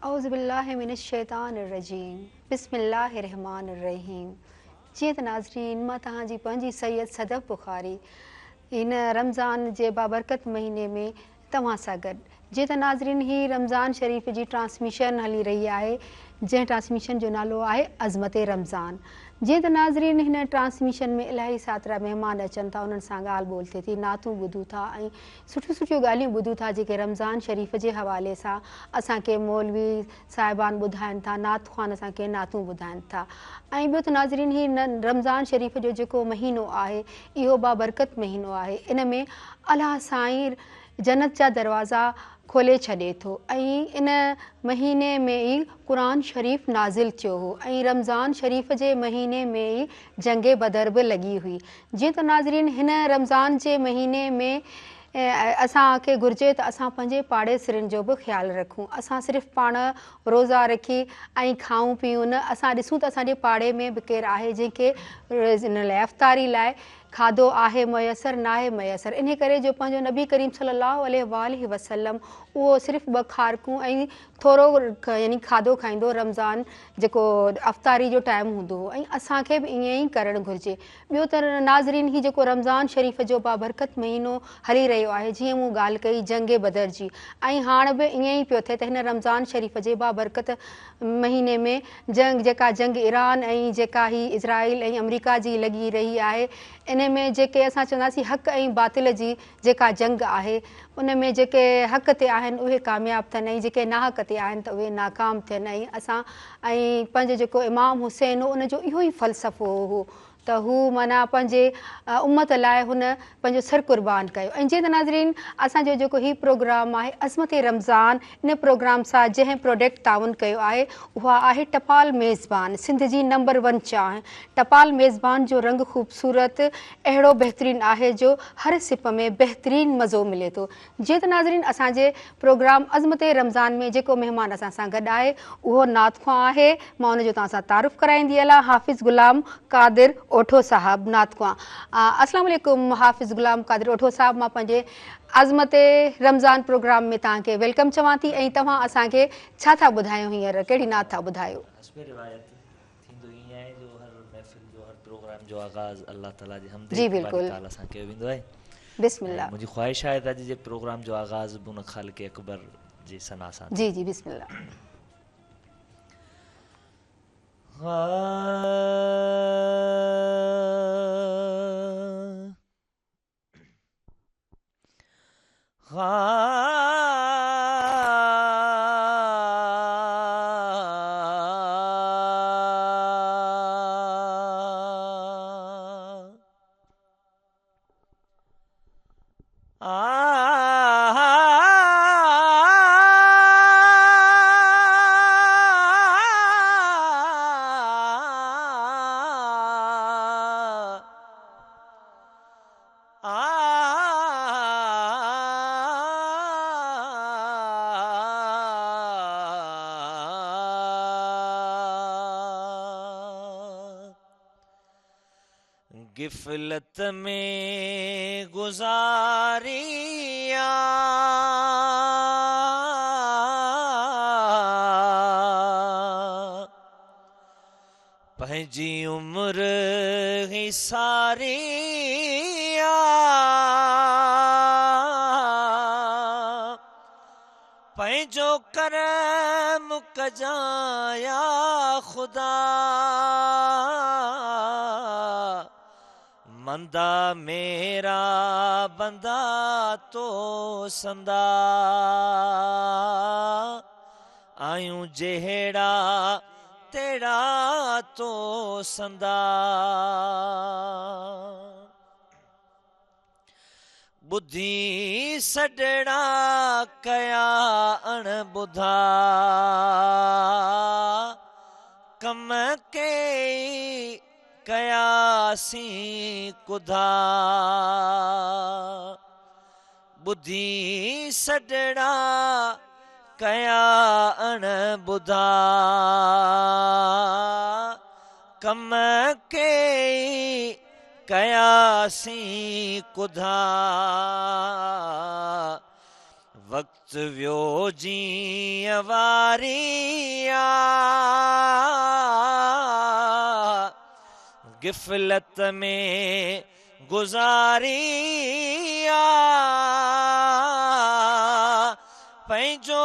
औज़ु बिल्लाहि मिनश शैतानिर रजीम बिस्मिल्लाहिर रहमानिर रहीम। जीअं त नाज़रीन मां तव्हांजी पंहिंजी सैयद सदफ़ बुखारी हिन रमज़ान जे बाबरकत महीने में तव्हां सां गॾु। जीअं त नाज़रीन ही रमज़ान शरीफ़ जी ट्रांसमिशन हली रही आहे, जंहिं ट्रांसमिशन जो नालो आहे अज़मत रमज़ान। जीअं त नाज़रीन हिन ट्रांसमिशन में इलाही सातरा महिमान अचनि था, उन्हनि सां ॻाल्हि ॿोल थिए थी, नातूं ॿुधूं था ऐं सुठियूं सुठियूं ॻाल्हियूं ॿुधूं था जेके रमज़ान शरीफ़ जे हवाले सां असांखे मौलवी साहिबान ॿुधाइनि था, नात ख़्वान असांखे नातूं ॿुधाइनि था। ऐं ॿियो त नाज़रीन ही रमज़ान शरीफ़ जो जेको महीनो आहे इहो बाबरकत महीनो आहे। इन में अलाह साईं जन्नत जा दरवाज़ा खोले छॾे थो ऐं इन महीने में ई क़ुरान शरीफ़ नाज़िल थियो हो ऐं रमज़ान शरीफ़ जे महीने में ई जंग बदर बि लॻी हुई। जीअं त नाज़रीन हिन रमज़ान जे महीने में असांखे घुरिजे त असां पंहिंजे पाड़ेसिरनि जो बि ख़्यालु रखूं। असां सिर्फ़ु पाण रोज़ा रखी ऐं खाऊं पीऊं न, असां ॾिसूं त असांजे पाड़े में बि केरु आहे जंहिंखे हिन लाइ इफ़्तारी लाइ खाधो आहे मुयसरु न आहे मुयसरु। इन करे जो पंहिंजो नबी करीम सल्लल्लाहु अलैहि वसल्लम उहो सिर्फ़ु 2 खारकूं ऐं थोरो यानी खाधो खाईंदो रमज़ान जेको अफ़्तारी जो टाइम हूंदो हो ऐं असांखे बि ईअं ई करणु घुरिजे। ॿियो त नाज़रीन ही जेको रमज़ान शरीफ़ जो बाबरकत महीनो हली रहियो आहे, जीअं मूं ॻाल्हि कई जंग बदर जी, ऐं हाणे बि ईअं ई पियो थिए त हिन रमज़ान शरीफ़ जे बाबरकत महीने में जंग ईरान ऐं जेका ही इज़राइल ऐं अमरीका जी लॻी रही आहे, इन में जेके असां चवंदासीं हक़ ऐं बातिल जी जेका जंग आहे उन में जेके हक़ ते आहिनि उहे कामयाबु थियनि ऐं जेके नाहक़ ते आहिनि त उहे नाकाम थियनि। ऐं असां ऐं पंहिंजो जेको इमाम हुसैन हो उनजो इहो ई फ़लसफ़ो हो त हू माना पंहिंजे उम्मत लाइ हुन पंहिंजो सिर क़ुर्बान कयो। ऐं जीअं त नाज़रीन असांजो जेको ही प्रोग्राम आहे अज़मत रमज़ान, इन प्रोग्राम सां जंहिं प्रोडक्ट ताउन कयो आहे उहा आहे टपाल मेज़बान, सिंध जी नंबर 1 चांहि। टपाल मेज़बान जो रंग ख़ूबसूरत अहिड़ो बहितरीनु आहे जो हर सिप में बहितरीनु मज़ो मिले थो। जीअं त नाज़रीन असांजे प्रोग्राम अज़मत रमज़ान में जेको महिमान असां सां गॾु आहे उहो नात ख़्वां आहे। मां उनजो तव्हां सां तारुफ़ कराईंदी हलां, हाफ़िज़ ग़ुलाम क़ादिर ओठो साहब नात ख़्वां। अस्सलाम वालेकुम हाफ़िज़ ग़ुलाम क़ादिर ओठो साहब, मां पंहिंजे अज़मत रमज़ान प्रोग्राम में तव्हांखे वेलकम चवां थी ऐं तव्हां असांखे छा था ॿुधायो, हींअर कहिड़ी नात था ॿुधायो? प्रोग्राम जो आगाज़ अल्लाह ताला जे हमद जी बिल्कुलु ताला सां कयो वेंदो आहे। बिस्मिल्लाह। मुंहिंजी ख़्वाहिश आहे त अॼु जे प्रोग्राम जो आगाज़ बि उन ख़ालिक़ अकबर जी सना सां। जी जी बिस्मिल्लाह। गिफ़लत में गुज़ारिया पंहिंजी उम्र ही सारिया पंहिंजो करम कजां या ख़ुदा मंदा मेरा बंदा तो संदा आयूं जहिड़ा तेड़ा तो संदा बुद्धि सॾड़ा कया अण ॿुधा कम के कयासी कुधा बुद्धि सॾड़ा कया अण ॿुधा कम के कयासी कुधा वक्त वियो जीअं वारिया गिफ़लत में गुज़ारिया पंहिंजो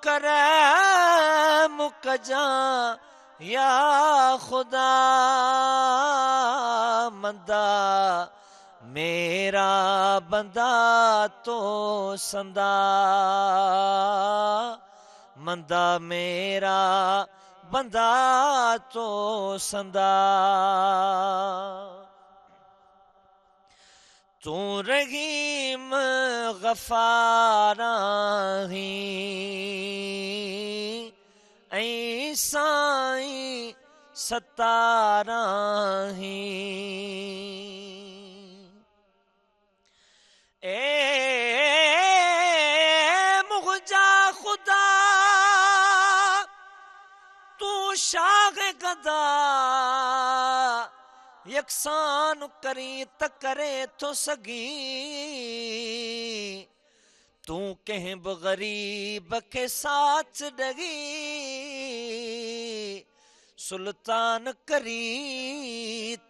करम कजां या खुदा मंदा मेरा बंदा तो संदा मंदा मेरा बंदा तो संदा तू रहीम गफ़ार आहीं ऐं साईं सत्तार आहीं ए मुंहिंजा ख़ुदा तू शाह गदा यकसान करी त करे थो सघीं तूं कंहिं बि ग़रीब खे साच ॾगी सुल्तान करी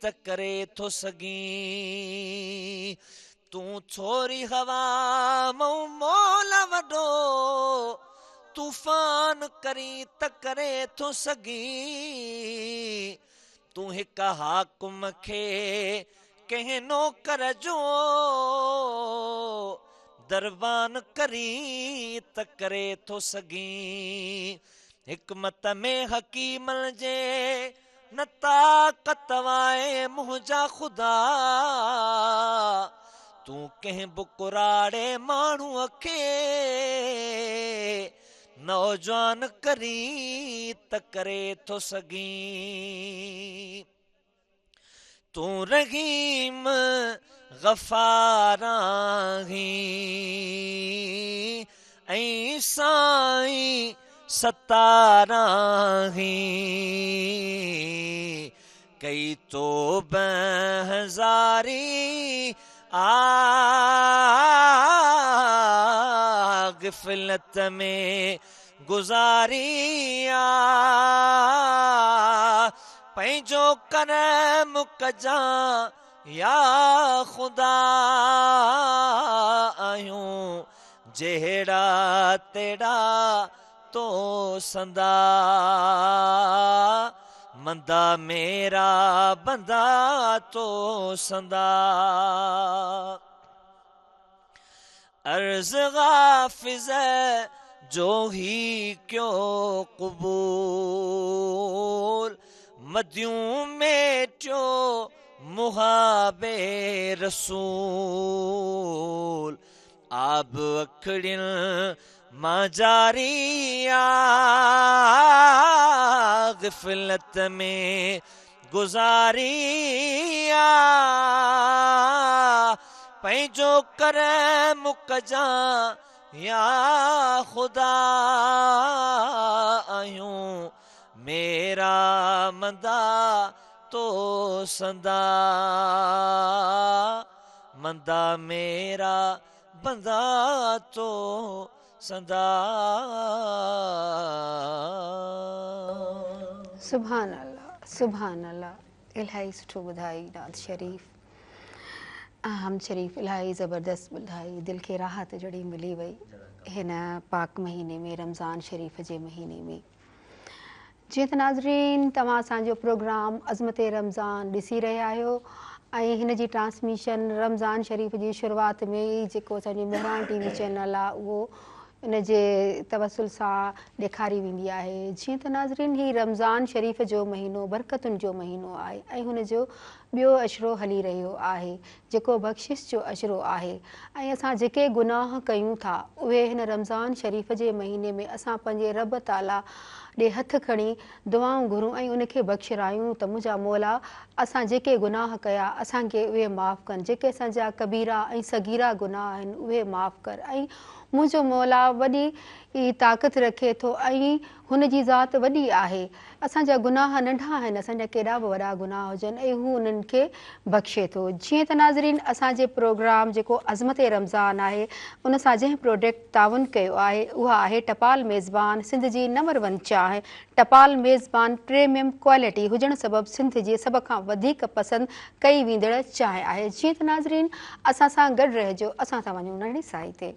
त करे थो सघीं तूं छोरी हवा मूं मोल वॾो तूफ़ान करी त करे थो सघीं तूं हिक हाकुम खे कंहिं नौकर जो दरबान करी त करे थो सघीं हिकमत में हकीमन जे न ताक़त वाए मुंहिंजा ख़ुदा तूं कंहिं बि कुराड़े माण्हूअ खे नौजवान करी त करे थो सघीं तूं रहीम गफ़ार आहीं ऐं साईं सत्तार आहीं कई तो बहज़ारी गिफ़लत में गुज़ारिया पंहिंजो करम कजां या खुदा आहियूं जहिड़ा तेड़ा तो संदा मंदा मेरा बंदा तो संदा अर्ज़ गाफ़िज़ जो ही क्यों क़बूल मदियूं मेटियो मुहाबे रसूल आब अखड़ियुनि मां जारिया गिफ़लत में गुज़ारिया पंहिंजो करम कजां या खुदा आहियूं मेरा मंदा तो संदा मंदा मेरा बंदा तो संदा सुभान अल्लाह इलाही सुठो ॿुधाई नात शरीफ़ हम शरीफ़ इलाही ज़बरदस्त ॿुधाई दिलि खे राहत जड़ी मिली वई हिन पाक महीने में रमज़ान शरीफ़ जे महीने में जीअं त नाज़रीन तव्हां असांजो प्रोग्राम अज़मत रमज़ान ॾिसी रहिया आहियो ऐं हिन जी ट्रांसमिशन रमज़ान शरीफ़ जी शुरूआति में ई जेको असांजो मेहरान टीवी चैनल आहे उहो इन जे तवसुल सां ॾेखारी वेंदी आहे जीअं त नाज़रीन ही रमज़ान शरीफ़ जो महीनो बरकतुनि जो महीनो आहे ऐं हुन जो ॿियो अशरो हली रहियो आहे जेको बख़्शिश जो अशरो आहे ऐं असां जेके गुनाह कयूं था उहे हिन रमज़ान शरीफ़ जे महीने में असां पंहिंजे रब ताला ॾे हथ खणी दुआऊं घुरूं ऐं उनखे बख़्शिरायूं त मुंहिंजा मौला असां जेके गुनाह कया असांखे उहे माफ़ु कनि जेके असांजा कबीरा ऐं सगीरा गुनाह आहिनि उहे माफ़ु कर ऐं मुंहिंजो मौला वॾी ताक़त रखे थो ऐं हुन जी ज़ात वॾी आहे असांजा गुनाह नंढा आहिनि, असांजा केॾा बि वॾा गुनाह हुजनि ऐं हू उन्हनि खे बख़्शे थो। जीअं त नाज़रीन असांजे प्रोग्राम जेको अज़मत रमज़ान आहे उन सां जंहिं प्रोडक्ट ताउन कयो आहे उहा आहे टपाल मेज़बान सिंध जी नंबर 1 चांहि। टपाल मेज़बान प्रीमियम क्वालिटी हुजण सबबि सिंध जी सभ खां वधीक पसंदि कई वेंदड़ चांहि आहे। जीअं त नाज़रीन असां सां गॾु रहिजो, असां सां वञूं नंढी साई ते।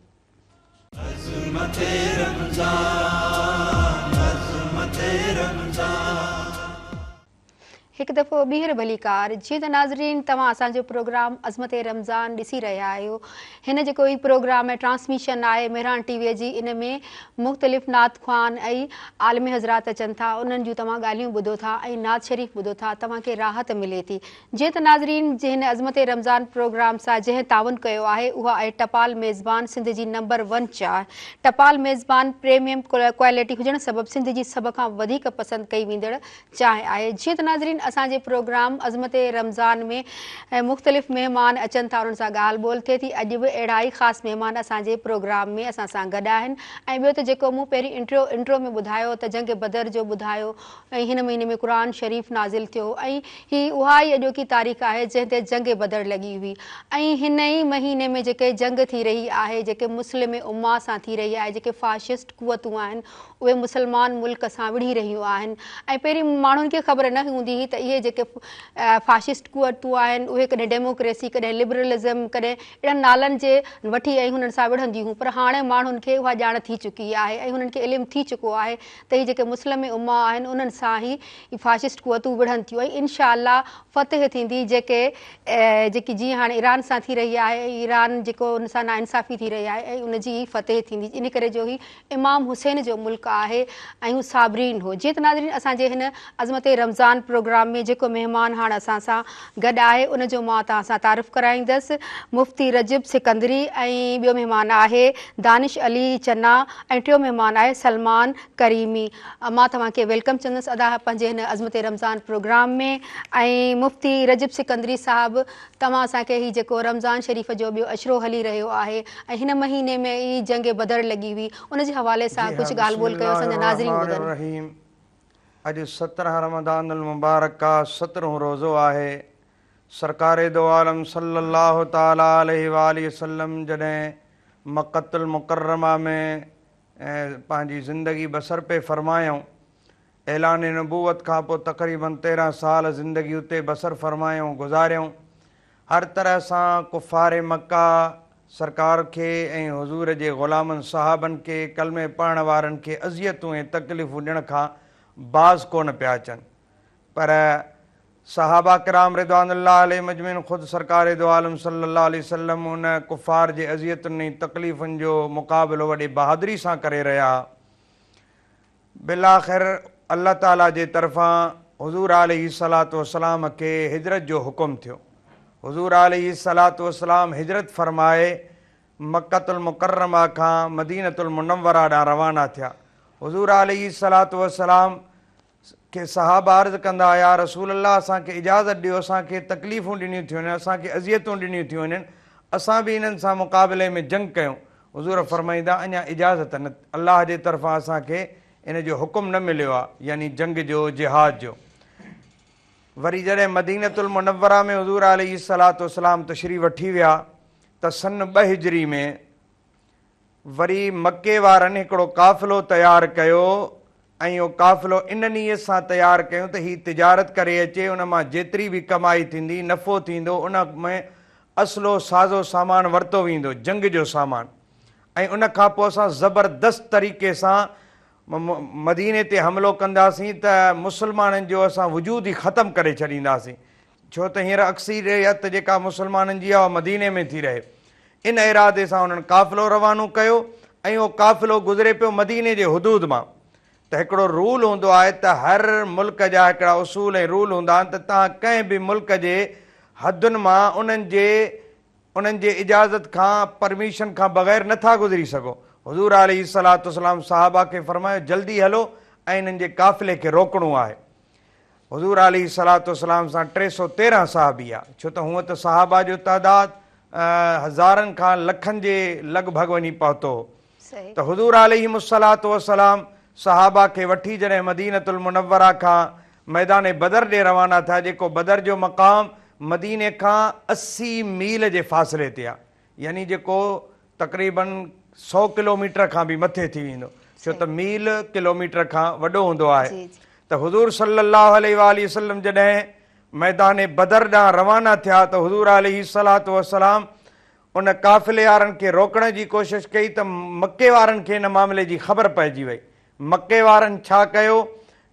हिकु दफ़ो ॿीहर भलीकार। जीअं त नाज़रीन तव्हां असांजो प्रोग्राम अज़मत रमज़ान ॾिसी रहिया आहियो। हिन जेको ई प्रोग्राम आहे ट्रांसमिशन आहे मेहरान टीवीअ जी, इन में मुख़्तलिफ़ नात ख़्वान ऐं आलिम हज़रात अचनि था, उन्हनि जूं तव्हां ॻाल्हियूं ॿुधो था ऐं नात शरीफ़ ॿुधो था, तव्हांखे राहत मिले थी। जीअं त नाज़रीन हिन अज़मत रमज़ान प्रोग्राम सां जंहिं ताउन कयो आहे उहा आहे टपाल मेज़बान सिंध जी नंबर 1 चांहि। टपाल मेज़बान प्रीमियम क्वालिटी हुजण सबबि सिंध जी सभ खां वधीक पसंदि कई वेंदड़ चांहि आहे। जीअं त नाज़रीन असांजे प्रोग्राम अज़मत रमज़ान में मुख़्तलिफ़ महिमान अचनि था, उन्हनि सां ॻाल्हि ॿोल थिए थी। अॼु बि अहिड़ा ई ख़ासि महिमान असांजे प्रोग्राम में असां सां गॾु आहिनि। ऐं ॿियो त जेको मूं पहिरीं इंट्रो में ॿुधायो त जंग बदर जो ॿुधायो ऐं हिन महीने में क़ुर शरीफ़ नाज़िल थियो ऐं हीअ उहा ई अॼोकी तारीख़ आहे जंहिं ते जंग बदर लॻी हुई। ऐं हिन ई महीने में जेके जंग थी रही आहे, जेके मुस्लिम उम्मा सां थी रही आहे, जेके फाशिस्ट कुवतूं आहिनि उहे मुस्लमान मुल्क सां विढ़ी रहियूं आहिनि। ऐं पहिरीं माण्हुनि खे ख़बर न हूंदी हुई त इहे जेके फाशिस्ट कुवतूं आहिनि उहे कॾहिं डेमोक्रेसी, कॾहिं लिबरलिज़म, कॾहिं अहिड़नि नालनि जे वठी ऐं हुननि सां विढ़ंदियूं हुयूं। पर हाणे माण्हुनि खे उहा ॼाण थी चुकी आहे ऐं हुननि खे इल्मु थी चुको आहे त हीअ जेके मुस्लिम उम्मा आहिनि उन्हनि सां ई फाशिस्ट कुवतूं विढ़नि थियूं। ऐं इनशा अल्लाह फ़तह थींदी जेकी जीअं हाणे ईरान सां थी रही आहे, ईरान जेको उन सां नाइंसाफ़ी थी रही आहे ऐं उनजी फ़तह थींदी। इन करे जो ही इमाम हुसैन जो मुल्क आहे ऐं हू साबरीन हो। जीअं त नाज़रीन असांजे हिन अज़मत रमज़ान प्रोग्राम में जेको महिमान हाणे असां सां गॾु आहे उनजो मां तव्हां सां तारीफ़ कराईंदसि। मुफ्ती रजब सिकंदरी ऐं ॿियो महिमान आहे दानिश अली चन्ना ऐं टियों महिमान आहे सलमान करीमी। मां तव्हांखे वेलकम चवंदसि अदा पंहिंजे हिन अज़मत रमज़ान प्रोग्राम में। ऐं मुफ्ती रजब सिकंदरी साहिबु तव्हां असांखे हीउ जेको रमज़ान शरीफ़ जो ॿियो अशरो हली रहियो आहे ऐं हिन महीने में ई जंग बदर लॻी हुई, उनजे हवाले सां कुझु ॻाल्हि ॿोल कयो असांजा नाज़रीन ॿुधनि। अॼु 17 रमज़ान मुबारक का 17हों रोज़ो आहे। सरकार दो आलम सल्लल्लाहु ताला अलैहि वसल्लम जॾहिं मक्कतुल मुकर्रमा में पंहिंजी ज़िंदगी बसर पे फ़रमायूं, ऐलान नबूवत खां पोइ तक़रीबन 13 साल ज़िंदगी उते बसर फ़रमायूं गुज़ारियूं। हर तरह सां कुफ़ार मक्का सरकार खे ऐं हुज़ूर जे ग़ुलामनि साहबनि खे कलमे पढ़ण वारनि खे अज़ियतूं ऐं तकलीफ़ूं ॾियण खां बाज़ कोन पिया अचनि। पर सहाबा किराम रिदवानुल्लाह अलैहि मजमईन ख़ुदि सरकार दो आलम सल्लल्लाहु अलैहि वसल्लम उन कुफ़ार जे अज़ियतुनि ऐं तकलीफ़ुनि जो मुक़ाबिलो वॾी बहादुरी सां करे रहिया। बिलाख़िर अल्लाह ताला जे तरफ़ां हुज़ूर अलैहिस्सलातु वस्सलाम खे हिजरत जो हुकुम थियो। हुज़ूर अलैहिस्सलातु वस्सलाम हिजरत फ़रमाए मक्कतुल मुकर्रमा खां मदीनतुल मुनव्वरा ॾांहुं रवाना थिया। हुज़ूर अलैहिस्सलातु वस्सलाम के सहाबा अर्ज़ कंदा या रसूल अल्लाह असांखे इजाज़त ॾियो, असांखे तकलीफ़ूं ॾिनियूं थियूं आहिनि, असांखे अज़ियतूं ॾिनियूं थियूं आहिनि, असां बि इन्हनि सां मुक़ाबले में जंग कयूं। हुज़ूर फ़रमाईंदा अञा इजाज़त न, अल्लाह जे तरफ़ां असांखे इन जो हुकुम न मिलियो आहे, यानी जंग जो, जिहाद जो। वरी जॾहिं मदीनतुल मुनव्वरा में हुज़ूर अलैहिस्सलातु वस्सलाम तशरीफ़ वठी विया त सन 2 हिजरी में वरी मके वारनि हिकिड़ो काफ़िलो तयारु कयो ऐं उहो काफ़िलो इन नीयत सां तयारु कयूं त हीअ तिजारत करे अचे, उन मां जेतिरी बि कमाई थींदी, नफ़ो थींदो, उन में असलो साज़ो सामान वरितो वेंदो, जंग जो सामान। ऐं उन खां पोइ असां ज़बरदस्त तरीक़े सां मदीने ते हमिलो कंदासीं त मुस्लमाननि जो असां वजूद ई ख़तमु करे छॾींदासीं। छो त हींअर अक्सीरियत जेका मुस्लमाननि जी आहे उहा मदीने में थी रहे। इन इरादे सां उन्हनि काफ़िलो रवानो कयो ऐं उहो काफ़िलो गुज़रे पियो मदीने जे हुदूद मां। त हिकिड़ो रूल हूंदो आहे त हर मुल्क जा हिकिड़ा उसूल ऐं रूल हूंदा आहिनि त तव्हां कंहिं बि मुल्क जे हदुनि मां उन्हनि जे इजाज़त खां, परमिशन खां बग़ैर नथा गुज़री सघो। हुज़ूर अलैहिस्सलातु वस्सलाम साहबा खे फ़रमायो जल्दी हलो ऐं इन्हनि जे काफ़िले खे रोकणो आहे। हुज़ूर अलैहिस्सलातु वस्सलाम सां 313 साहबी आहे, छो त हूअं त साहबा जो तइदादु हज़ारनि खां लखनि जे लॻभॻि वञी पहुतो। त हुज़ूर अलैहिस्सलातु वस्सलाम सहाबा खे वठी जॾहिं मदीनतुल मुनव्वरा खां मैदान बदर ॾे रवाना थिया, जेको बदर जो मक़ाम मदीने खां 80 मील जे फ़ासिले ते आहे, यानी जेको तक़रीबन 100 किलोमीटर खां बि मथे थी वेंदो, छो त मील किलोमीटर खां वॾो हूंदो आहे। त हुज़ूर सल्लल्लाहु अलैहि वसल्लम जॾहिं मैदान बदर ॾांहुं रवाना थिया त हुज़ूर अलैहिस्सलातु वस्सलाम उन काफ़िले वारनि खे रोकण जी कोशिशि कई त मके वारनि खे हिन मामले जी ख़बर पइजी वई। मके वारनि छा कयो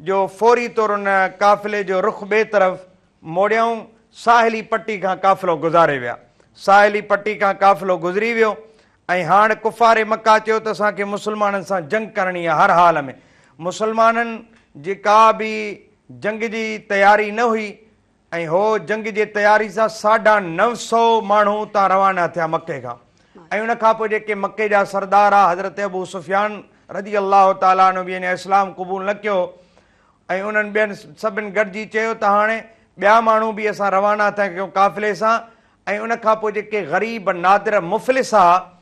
जो फौरी तौर उन काफ़िले जो रुख़ ॿिए तरफ़ मोड़ियऊं, साहिली पट्टी खां काफ़िलो गुज़ारे विया। साहिली पट्टी खां काफ़िलो गुज़री वियो ऐं हाणे कुफ़ारे मक्का चयो त असांखे मुस्लमाननि सां जंग करणी आहे हर हाल में। मुस्लमाननि जी का बि जंग जी तयारी न हुई ऐं हो जंग जे तयारी सां 950 माण्हू उतां रवाना थिया मके खां। ऐं उन खां पोइ जेके मके जा सरदार आहे हज़रत अबू सुफ़ियान रज़ी अल्लाह ताला अन्हु बि इस्लाम क़बूल न कयो ऐं उन्हनि ॿियनि सभिनि गॾिजी चयो त हाणे ॿिया माण्हू बि असां रवाना थिया कयूं काफ़िले सां। ऐं उन खां पोइ जेके ग़रीब नादिर मुफ़लिस आहे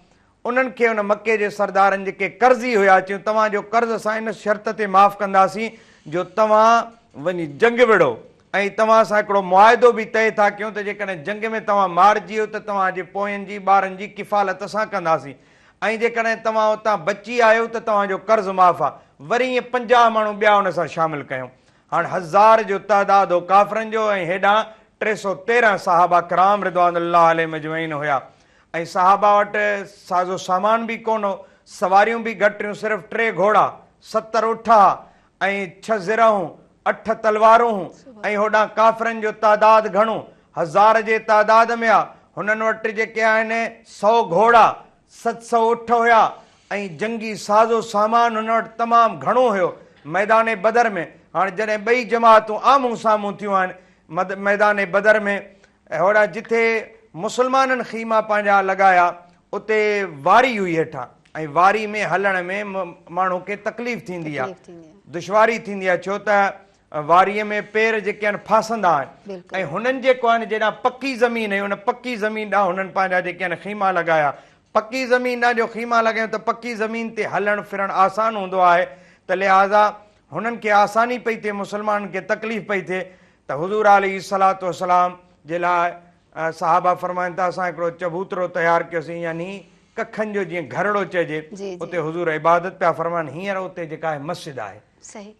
उन्हनि खे उन मके जे सरदारनि जेके कर्ज़ी हुया चयूं तव्हांजो कर्ज़ असां इन शर्त ते माफ़ कंदासीं जो तव्हां वञी जंग विड़ो ऐं तव्हां सां हिकिड़ो मुआइदो बि तइ था कयूं त जेकॾहिं जंग में तव्हां मारिजी वियो त तव्हांजे पोयनि जी ॿारनि जी किफ़ालत असां कंदासीं ऐं जेकॾहिं तव्हां उतां बची आहियो त तव्हांजो कर्ज़ माफ़ आहे। वरी ईअं 50 माण्हू ॿिया हुन सां शामिलु कयूं। हाणे 1000 जो तइदाद हो काफ़िरनि जो ऐं हेॾां 313 सहाबा किराम रिदवानुल्लाह अलैहिम अजमईन हुया। ऐं सहाबा वटि साज़ो सामान बि कोन हो, सवारियूं बि घटि हुयूं, सिर्फ़ु 3 घोड़ा, 70 उठा ऐं 6 ज़िराऊं, 8 तलवारूं ऐं होॾां काफ़िरनि जो तइदाद घणो 1000 जे तइदाद में आहे। हुननि वटि जेके आहिनि 100 घोड़ा, 700 उठ हुया ऐं जंगी साज़ो सामान हुन वटि तमामु घणो हुयो मैदान बदर में। हाणे जॾहिं ॿई जमातूं आम्हूं साम्हूं थियूं आहिनि मैदान बदर में, होड़ा जिथे मुस्लमाननि ख़ीमा पंहिंजा लॻाया उते वारी हुई हेठां ऐं वारी में हलण में माण्हू खे तकलीफ़ थींदी आहे, दुश्वारी थींदी आहे, छो त वारीअ में पेर जेके आहिनि फासंदा आहिनि। ऐं हुननि जेको आहे जेॾां पकी ज़मीन हुई उन पकी ज़मीन ॾांहुं हुननि पंहिंजा जेके आहिनि ख़ीमा लॻाया। पकी ज़मीन ॾांहुं जो ख़ीमा लॻायूं त पकी ज़मीन ते हलणु फिरणु आसान हूंदो आहे, त लिहाज़ा हुननि खे आसानी पई थिए, मुस्लमाननि खे तकलीफ़ पई थिए। त हुज़ूर अलैहिस्सलातु वस्सलाम जे लाइ सहाबा फरमाइनि था असां हिकिड़ो चबूतरो तयारु कयोसीं, यानी कखनि जो जीअं घरड़ो चइजे, उते हुज़ूर इबादत पिया फरमाइनि। हींअर उते जेका आहे मस्जिद आहे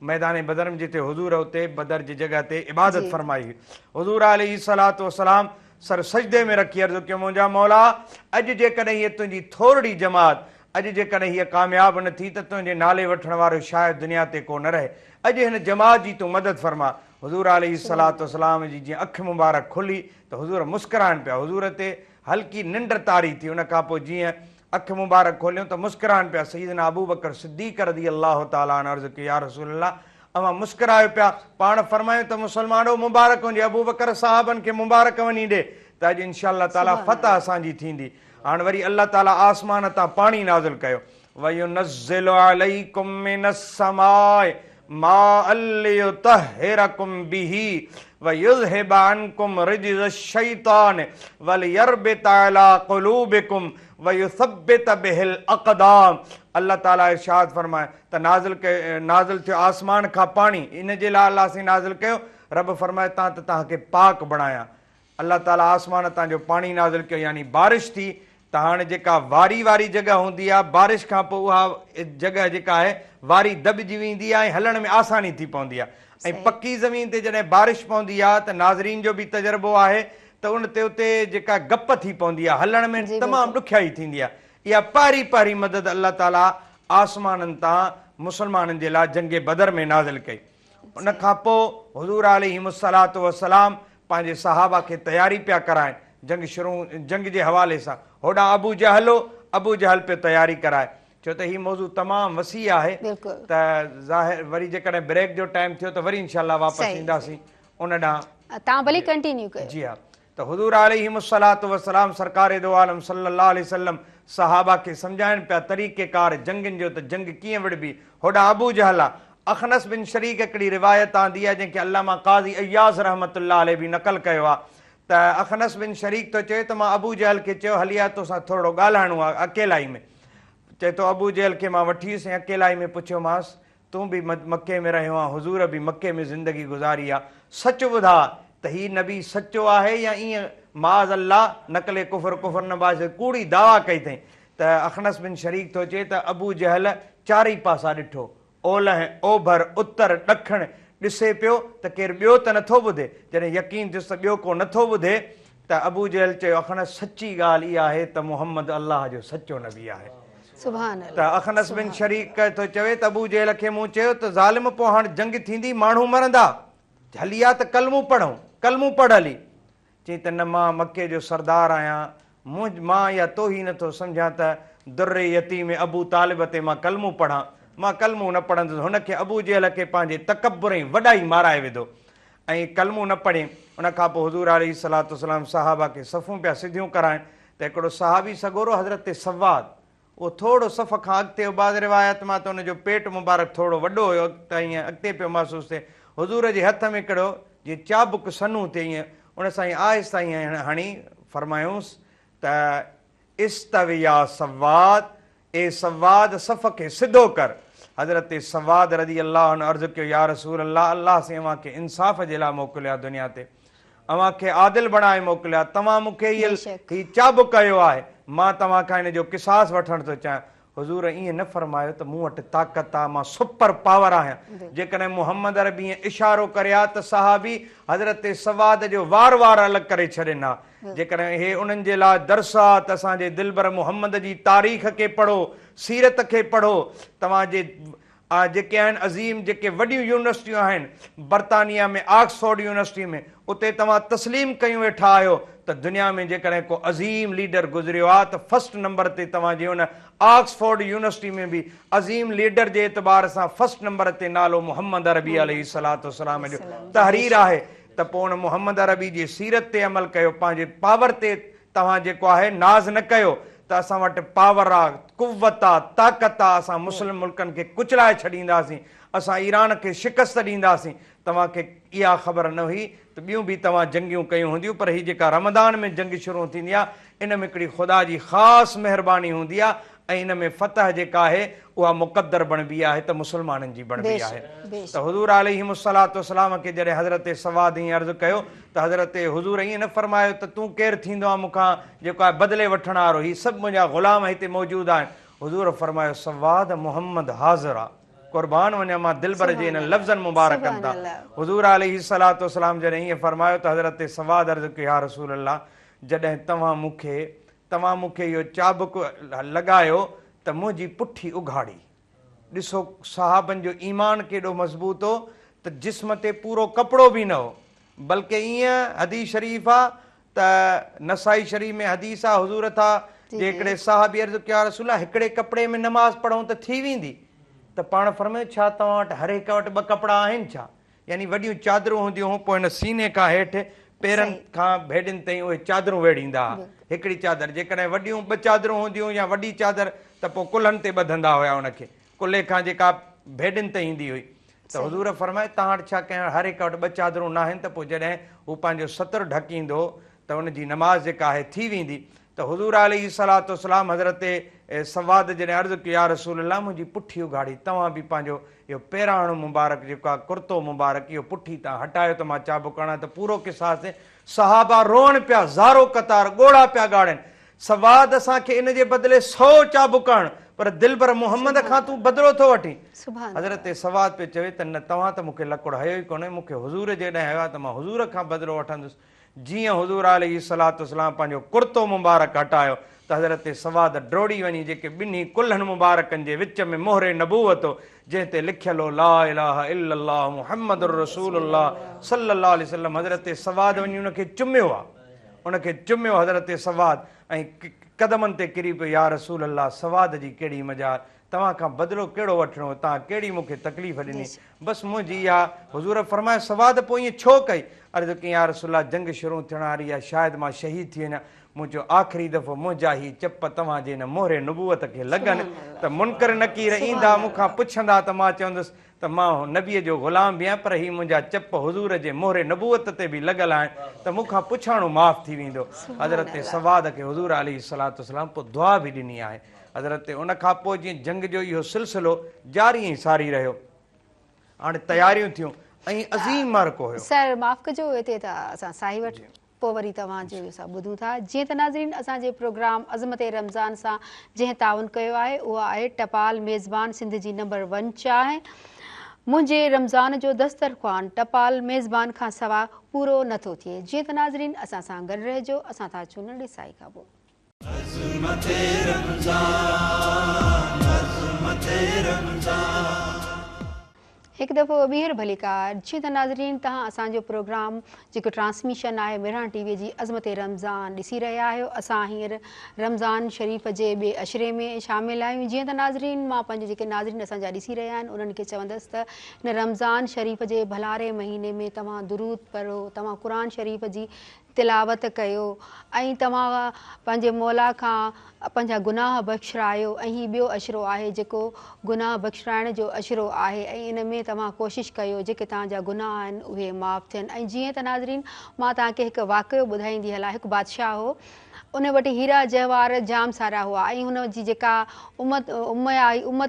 मैदान बदर में, जिते हुज़ूर उते बदर जी जॻह ते इबादत फरमाई हुई। हुज़ूर अलैहिस्सलातु वस्सलाम सर सजदे में रखी अर्ज़ु कयो मुंहिंजा मौला अॼु जेकॾहिं हीअ तुंहिंजी थोरी जमात, अॼु जेकॾहिं हीअ कामयाबु न थी त तुंहिंजे नाले वठण वारो शायदि दुनिया ते को न रहे। अॼु हिन जमात जी तूं मदद फरमा। हुज़ूर अलैहिस्सलातु वस्सलाम जी जीअं अखि मुबारक खुली त हुज़ूर मुस्कुराइनि पिया, हुज़ूर ते हल्की निंड तारी थी। उन खां पोइ जीअं अखि मुबारक खोलियूं त मुस्कुराइनि पिया। सैयदना अबू बकर सिद्दीक़ रज़ियल्लाहु ताला अन्हु अर्ज़ु कई या रसूलल्लाह, अवां मुस्कुरायो पिया, पाण फरमायूं त मुस्लमानो मुबारक हुजे, अबू बकर साहबनि खे मुबारक वञी ॾे त अॼु इंशाअल्लाह ताला फतह असांजी थींदी। हाणे वरी अल्लाह ताला आसमान तां पाणी नाज़िल कयो, वयुनज़्ज़िलु अलैकुम मिनस समाए माअन लियुतहिरकुम बिही वयुज़हिब अन्कुम रिज्ज़ शैतान वलियरबित अला क़ुलूबिकुम वयुसब्बित बिहिल अक़दाम। अल्लाह ताला इरशाद फरमाए त नाज़िल थियो आसमान खां पाणी, इन जे लाइ अल्लाह से नाज़िल कयो। रब फरमाए तां त तव्हांखे पाक बणाया। अल्लाह ताला आसमान तां जो पाणी नाज़िल कयो, यानी बारिश थी। त हाणे जेका वारी जॻह हूंदी आहे, बारिश खां पोइ उहा जॻह जेका आहे वारी दॿिजी वेंदी आहे ऐं हलण में आसानी थी पवंदी आहे। ऐं पकी ज़मीन ते जॾहिं बारिश पवंदी आहे त नाज़रीन जो बि तजुर्बो आहे त उन ते उते जेका गप थी पवंदी आहे, हलण में तमामु ॾुखियाई थींदी आहे। इहा पहिरीं मदद अल्लाह ताला आसमाननि तां मुस्लमाननि जे लाइ जंग बदर में नाज़िल कई। उन खां पोइ हुज़ूर अलैहिस्सलातु वस्सलाम पंहिंजे सहाबा खे तयारी पिया कराइनि जंग जे हवाले सां। होॾां अबू जहल पियो तयारी कराए, छो त हीउ मौज़ू तमामु वसी आहे त ज़ाहिर वरी जेकॾहिं ब्रेक जो टाइम थियो त वरी इंशाअल्लाह वापसि ईंदासीं उन ॾांहुं। तव्हां भली कंटिन्यू कयो। जी हा, त हुज़ूर अलैहिस्सलातु वस्सलाम सरकार दो आलम सल्लल्लाहु अलैहि वसल्लम सहाबा खे सम्झाइनि पिया तरीक़ेकार जंगनि जो, त जंग कीअं विड़बी। होॾां अबू जहल आहे। अखनस बिन शरीक हिकिड़ी रिवायत आंदी आहे जंहिंखे अल्लामा क़ाज़ी अय्याज़ रहमतुल्लाह अलैहि बि नक़ल कयो आहे त अखनस बिन शरीक तो चए त मां अबू जहल खे चयो हली आ तोसां थोरो ॻाल्हाइणो आहे अकेलाई में। चए थो अबू जहल खे मां वठी वियुसि ऐं अकेलाई में पुछियोमांसि तूं बि मके में रहियो आहे, हुज़ूर बि मके में ज़िंदगी गुज़ारी आहे, सच ॿुधा त हीउ नबी सचो आहे या ईअं माज़ अल्लाह नकले कुफर नबाज़ कूड़ी दावा कई अथई। त अखनस बिन शरीक थो चए त अबू जहल चारई पासा ॾिठो, ओलह ओभर उत्तर ॾखण ॾिसे पियो त केरु ॿियो त नथो ॿुधे। जॾहिं यकीन थियुसि त ॿियो को नथो ॿुधे त अबू जहल चयो अखनस सची ॻाल्हि इहा आहे त मुहम्मद अल्लाह जो सचो नबी आहे। त अखनस बिन शरीक थो चवे त अबू जहल खे मूं चयो त ज़ालिम पोइ हाणे जंग थींदी, माण्हू मरंदा, हली आहे त कलमू पढ़ूं, कलमू पढ़ हली। चई त न, मां मके जो सरदार आहियां, मां या तो ई नथो सम्झां त दुर्र यतीम अबू तालिब ते मां कलमू पढ़ां, मां कलमू न पढ़ंदुसि। हुनखे अबू जहल खे पंहिंजे तकबर ऐं वॾाई माराए विधो ऐं कलमू न पढ़े। उनखां पोइ हुज़ूर अलैहिस्सलातु वस्सलाम सहाबा खे सफ़ूं पिया सिधियूं कराइनि त हिकिड़ो सहाबी सगोरो हज़रत सवाद, उहो थोरो सफ़ खां अॻिते बाद रिवायत मां त हुनजो पेट मुबारक थोरो वॾो हुयो त ईअं अॻिते पियो महसूसु थिए। हुज़ूर जे हथ में हिकिड़ो जीअं चाबुक सनू थिए ईअं उन सां ई आहिस्ता ईअं हणी फरमायूंसि त इस्तविया सवाद, ए सवाद सफ़ खे सिधो कर। हज़रत सवाद रज़ी अल्लाह अन्हु अर्ज़ु कयो, या रसूल अल्लाह, अल्लाह से अव्हां खे इंसाफ़ जे लाइ मोकिलियो आहे, दुनिया ते अव्हां खे आदिल बणाए मोकिलियो आहे, तव्हां मूंखे हीउ चाबुक कयो आहे, मां तव्हां खां हिन जो किसास वठणु थो चाहियां। हुज़ूर ईअं न फरमायो त मूं वटि ताक़त आहे, मां सुपर पावर आहियां। जेकॾहिं मुहम्मद अरबी ईअं इशारो करे हा त सहाबी हज़रत सवाद जो वार वार अलॻि करे छॾनि हा। जेकॾहिं हे उन्हनि जे लाइ दर्स आहे त असांजे दिलबर मुहम्मद जी तारीख़ खे पढ़ो, सीरत खे पढ़ो। तव्हांजे जेके आहिनि अज़ीम जेके वॾियूं यूनिवर्सिटियूं आहिनि, बर्तानिया में ऑक्सफोर्ड यूनिवर्सिटी में, उते तव्हां तस्लीम कयूं वेठा आहियो त दुनिया में जेकॾहिं को अज़ीम लीडर गुज़रियो आहे त फस्ट नंबर ते तव्हांजे हुन ऑक्सफोर्ड यूनिवर्सिटी में बि अज़ीम लीडर जे एतबार सां फस्ट नंबर ते नालो मुहम्मद अरबी अलैहिस्सलातु वस्सलाम जो तहरीर आहे। त पोइ हुन मुहम्मद अरबी जी सीरत ते अमल कयो, पंहिंजे पावर ते तव्हां जेको आहे नाज़ न कयो त असां वटि पावर आहे, कुव्वत आहे, ताक़त आहे, असां मुस्लिम मुल्कनि खे कुचलाए छॾींदासीं, असां ईरान खे शिकस्त ॾींदासीं। तव्हांखे इहा ख़बर न हुई त ॿियूं बि तव्हां जंगियूं कयूं हूंदियूं, पर हीअ जेका रमदान में जंग शुरू थींदी आहे इन में हिकिड़ी ख़ुदा जी ख़ासि महिरबानी हूंदी आहे ऐं इन में फतह जेका आहे उहा मुक़द्दर बणिबी आहे त मुस्लमाननि जी बणिबी आहे। त हुज़ूर अलैहिस्सलातु वस्सलाम खे जॾहिं हज़रत सवाद ईअं अर्ज़ु कयो त हज़रत हुज़ूर ईअं न फरमायो त तूं केरु थींदो आहे मूंखां जेको आहे बदिले वठण वारो, हीअ सभु मुंहिंजा ग़ुलाम हिते मौजूदु आहिनि। हुज़ूर फरमायो सवाद मुहम्मद हाज़िर आहे, क़ुर्बान वञा मां दिलबर जे हिन लफ़्ज़नि मुबारकनि तां। हुज़ूर अलैहिस्सलातु वस्सलाम जॾहिं ईअं फरमायो त हज़रत सवाद अर्ज़ु कयो, या रसूल अल्लाह, जॾहिं तव्हां मूंखे इहो चाबुक लॻायो त मुंहिंजी पुठी उघाड़ी। ॾिसो सहाबनि जो ईमान केॾो मज़बूत हो त जिस्म ते पूरो कपिड़ो बि न हो, बल्कि ईअं हदीस शरीफ़ आहे त नसाई शरीफ़ में हदीस आहे, हुज़ूर था जे हिकिड़े साहबी अर्ज़ु कयो, या रसूल अल्लाह, हिकिड़े कपिड़े में नमाज़ पढ़ूं त थी वेंदी? त पाण फरमायो, छा तव्हां वटि हर हिक वटि ॿ कपिड़ा आहिनि छा? यानी वॾियूं चादरूं हूंदियूं हुयूं, पोइ हिन सीने खां हेठि पेरनि खां भेॾियुनि ताईं उहे चादरूं वेड़ींदा हुआ। हिकिड़ी चादर, जेकॾहिं वॾियूं ॿ चादरूं हूंदियूं या वॾी चादर त पोइ कुल्हनि ते ॿधंदा हुया, उनखे कुल्हे खां जेका भेॾियुनि ते ईंदी हुई। त हुज़ूर फरमाए, तव्हां वटि छा कंहिं हर हिक वटि ॿ चादरूं न आहिनि? त पोइ जॾहिं हू पंहिंजो सतर ढकींदो त हुनजी नमाज़ जेका आहे थी वेंदी। त हुज़ूर अलैहिस्सलातु वस्सलाम हज़रत सवाद जॾहिं अर्ज़ु कयो, या रसूल अल्लाह, मुंहिंजी पुठी उघाड़ी, तव्हां बि पंहिंजो इहो पहिराणो मुबारक जेको आहे कुर्तो मुबारक इहो पुठी तां हटायो त मां चाबुक हणां। त पूरो किसास सहाबा रोअण पिया, ज़ारो कतार ॻोड़ा पिया ॻाड़नि, सवाद असांखे इन जे बदिले 100 चाबुक हण, पर दिलबर मुहम्मद खां तूं बदिलो थो वठी। हज़रत सवाद पियो चवे त न, तव्हां त मूंखे लकुड़ हयो ई कोन्हे, मूंखे हुज़ूर जेॾहिं हयो आहे त मां हुज़ूर खां बदिलो वठंदुसि। जीअं हुज़ूर अलैहिस्सलातु वस्सलाम पंहिंजो कुर्तो मुबारक हटायो त हज़रत सवाद डोड़ी वञी जेके ॿिन्ही कुल्हनि मुबारकनि जे विच में मोहरे नबूवत हो जंहिं ते लिखियल हो ला इलाहा इल्लल्लाह मुहम्मदुर रसूलुल्लाह सल्लल्लाहु अलैहि वसल्लम, हज़रत सवाद वञी उनखे चुमियो आहे, उनखे चुमियो हज़रत सवाद ऐं कदमनि ते किरी पियो, या रसूल अल्लाह, सवाद जी कहिड़ी मजाल, तव्हां खां बदिलो कहिड़ो वठिणो, तव्हां कहिड़ी मूंखे तकलीफ़ ॾिनी, बसि मुंहिंजी इहा। हुज़ूर फरमायो, सवाद पोइ ईअं छो कई? अर्ज़ु कई, या रसूल अल्लाह, जंग शुरू थियण वारी आहे, शायदि मां शहीद थी वञा। मूं चयो, आख़िरी दफ़ो मुंहिंजा ही चप तव्हांजे हिन मोहरे नबूवत खे लॻनि त मुनकर नकीर ईंदा मूंखां पुछंदा त मां चवंदुसि त मां नबीअ जो ग़ुलाम बि आहियां, पर ही मुंहिंजा चप हुज़ूर जे मोहरे नबूवत ते बि लॻल आहिनि, त मूंखां पुछाणो माफ़ थी वेंदो। हज़रत सवाद खे हुज़ूर अलैहिस्सलातु वस्सलाम पोइ दुआ बि ॾिनी आहे। हज़रत उन खां पोइ जीअं जंग जो इहो सिलसिलो जारी ऐं सारी रहियो, हाणे तयारियूं थियूं ऐं अज़ीम मार्को हुयो। सर माफ़ कजो, हिते त असां साईं वटि पोइ वरी तव्हांजो असां ॿुधूं था। जीअं त नाज़रीन असांजे प्रोग्राम अज़मत रमज़ान सां जंहिं ताउन कयो आहे उहा आहे टपाल मेज़बान सिंध जी नंबर 1 चांहि। मुंहिंजे रमज़ान जो दस्तरख़्वान टपाल मेज़बान खां सवाइ पूरो नथो थिए। जीअं त नाज़रीन असां सां गॾु रहिजो, असां था अचूं नंढे साई खां पोइ। हिकु दफ़ो ॿीहर भलीकार। जीअं त नाज़रीन तव्हां असांजो प्रोग्राम जेको ट्रांसमिशन आहे मिरान टीवीअ जी अज़मत रमज़ान ॾिसी रहिया आहियो। असां हींअर रमज़ान शरीफ़ जे ॿिए अशरे में शामिल आहियूं। जीअं त नाज़रीन मां पंहिंजे जेके नाज़रीन असांजा ॾिसी रहिया आहिनि उन्हनि खे चवंदसि त हिन रमज़ान शरीफ़ जे भलारे महीने में तव्हां दुरूद पढ़ो, तव्हां क़ुरान शरीफ़ जी तिलावत कयो ऐं तव्हां पंहिंजे मौला खां पंहिंजा गुनाह बख़्शरायो। ऐं हीउ ॿियो अशरो आहे जेको गुनाह बख़्शराइण जो अशरो आहे ऐं इन में तव्हां कोशिशि कयो जेके तव्हांजा गुनाह आहिनि उहे माफ़ु थियनि। ऐं जीअं त नाज़रीन मां तव्हांखे हिकु वाक़ियो ॿुधाईंदी हलां। हिकु बादशाह हो, उन वटि हीरा जवाहर जाम सारा हुआ ऐं हुन जी जेका उमत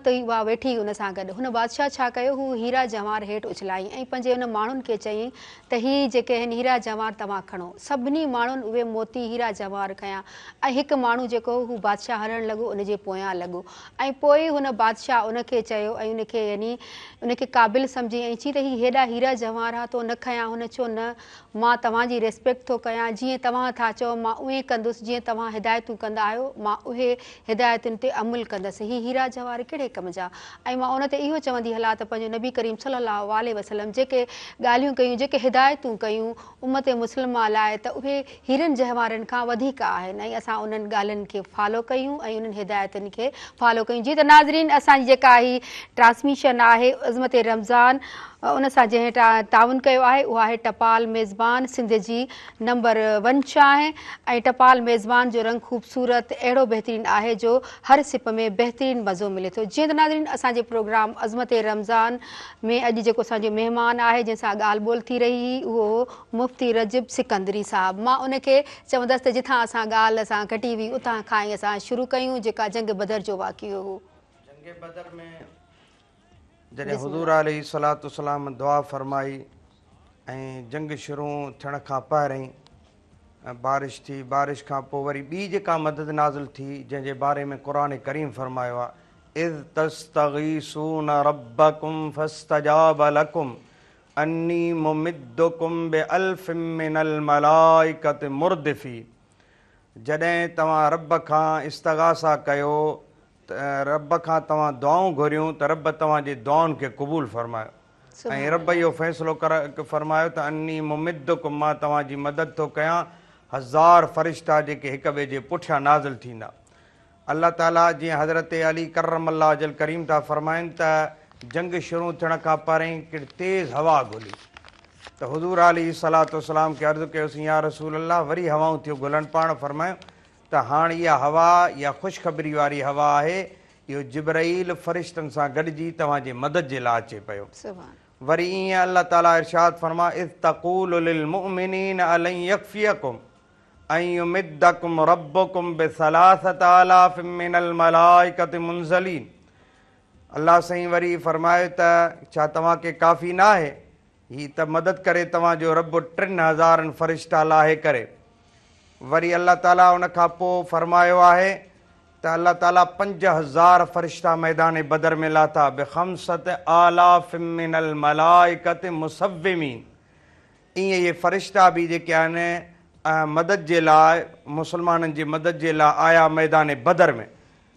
हुई उहा वेठी हुन सां गॾु। हुन बादशाह छा कयो, हू हीरा जवाहर हेठि उछलाई ऐं पंहिंजे हुन माण्हुनि खे चयईं त हीअ जेके आहिनि हीरा जवाहर तव्हां खणो। सभिनी माण्हुनि उहे मोती हीरा जवाहर खयां ऐं हिकु माण्हू जेको हू बादशाह हलणु लॻो उनजे पोयां लॻो ऐं पोइ हुन बादशाह उनखे चयो ऐं उनखे यानी उनखे क़ाबिल सम्झी ऐं चई त हीअ हेॾा हीरा जवाहर आहे तो न खयां। हुन चयो न, मां तव्हांजी रिस्पेक्ट थो कयां, जीअं तव्हां था चओ मां उहे कंदुसि, जीअं तव्हां हिदायतूं कंदा आहियो मां उहे हिदायतुनि ते अमल कंदसि। हीअ हीरा जवाहर कहिड़े कम जा। ऐं मां उन ते इहो चवंदी हलां त पंहिंजो नबी करीम सल्लल्लाहु अलैहि वसल्लम जेके ॻाल्हियूं कयूं, जेके हिदायतूं कयूं उम्मत मुस्लिमा लाइ, त उहे हीरनि जवाहरनि खां वधीक आहिनि ऐं असां उन्हनि ॻाल्हियुनि खे फॉलो कयूं ऐं उन्हनि हिदायतुनि खे फॉलो कयूं। जीअं त नाज़रीन असांजी जेका हीअ ट्रांसमिशन आहे अज़मत रमज़ान उन सां जंहिं ताउन कयो आहे उहा आहे टपाल मेज़बान सिंध जी नंबर 1 चांहि। ऐं टपाल मेज़बान जो रंग ख़ूबसूरत अहिड़ो बहितरीनु आहे जो हर सिप में बहितरीनु मज़ो मिले थो। जीअं त नाज़रीन असांजे प्रोग्राम अज़मत रमज़ान में अॼु जेको असांजो महिमान आहे जंहिंसां ॻाल्हि ॿोल थी रही हुई उहो मुफ़्ती रजब सिकंदरी साहिबु। मां उनखे चवंदसि त जिथां असां ॻाल्हि असां कटी हुई उतां खां ई असां शुरू कयूं जेका जंग बदर जो वाक़ियो हो। जंग बदर में जॾहिं हुज़ूर अलैहिस्सलातु वस्सलाम दुआ फरमाई ऐं जंग शुरू थियण खां पहिरीं बारिश थी, बारिश खां पोइ वरी ॿी जेका मदद नाज़िल थी जंहिंजे बारे में क़ुरान करीम फरमायो आहे इज़ तस्तगीसून रब्बकुम फस्तजाब लकुम अन्नी मुमिद्दुकुम बिअल्फिम मिनल मलाइकति मुर्दिफी। जॾहिं तव्हां रब खां इस्तगासा कयो रब खां तव्हां दुआऊं घुरियूं त रब तव्हांजे दुआउनि खे क़बूल फरमायो ऐं रब इहो फ़ैसिलो फरमायो त अन्नी मुमिद्दुकुम मां तव्हांजी मदद थो कयां 1000 फ़रिश्ता जेके हिक ॿिए जे पुठियां नाज़िल थींदा। अल्लाह ताला जीअं हज़रत अली करमल्लाह वजल करीम था फरमाइनि त जंग शुरू थियण खां पहिरीं हिकिड़ी तेज़ हवा घुली त हुज़ूर अलैहिस्सलातु वस्सलाम खे अर्ज़ु कयोसीं या रसूल अल्लाह वरी हवाऊं थियूं घुलनि। पाण फरमायो त हाणे इहा हवा इहा ख़ुशख़बरी वारी हवा आहे, इहो जिब्राईल फ़रिश्तनि सां गॾिजी तव्हांजे मदद जे लाइ अचे पियो। वरी ईअं अल्लाह ताला इरशाद फरमा इज़ तक़ूलु लिल मुअमिनीन अलन यकफ़ियकुम अन युमिद्दकुम रब्बुकुम बिसलासति आलाफ़िम मिनल मलाइकति मुनज़लीन। अल्लाह साईं वरी फरमायो त छा तव्हांखे काफ़ी न आहे हीअ त मदद करे तव्हांजो रब 3000 फ़रिश्ता लाहे करे। वरी अल्लाह ताला उन खां पोइ फरमायो आहे त अल्लाह ताला 5000 फ़रिश्ता मैदान बदर में लाथा बिख़म्सति आलाफ़िम मिनल मलाइकति मुसव्विमीन। ईअं इहे फ़रिश्ता बि जेके आहिनि मदद जे लाइ मुस्लमाननि जी मदद जे लाइ आया मैदान बदर में।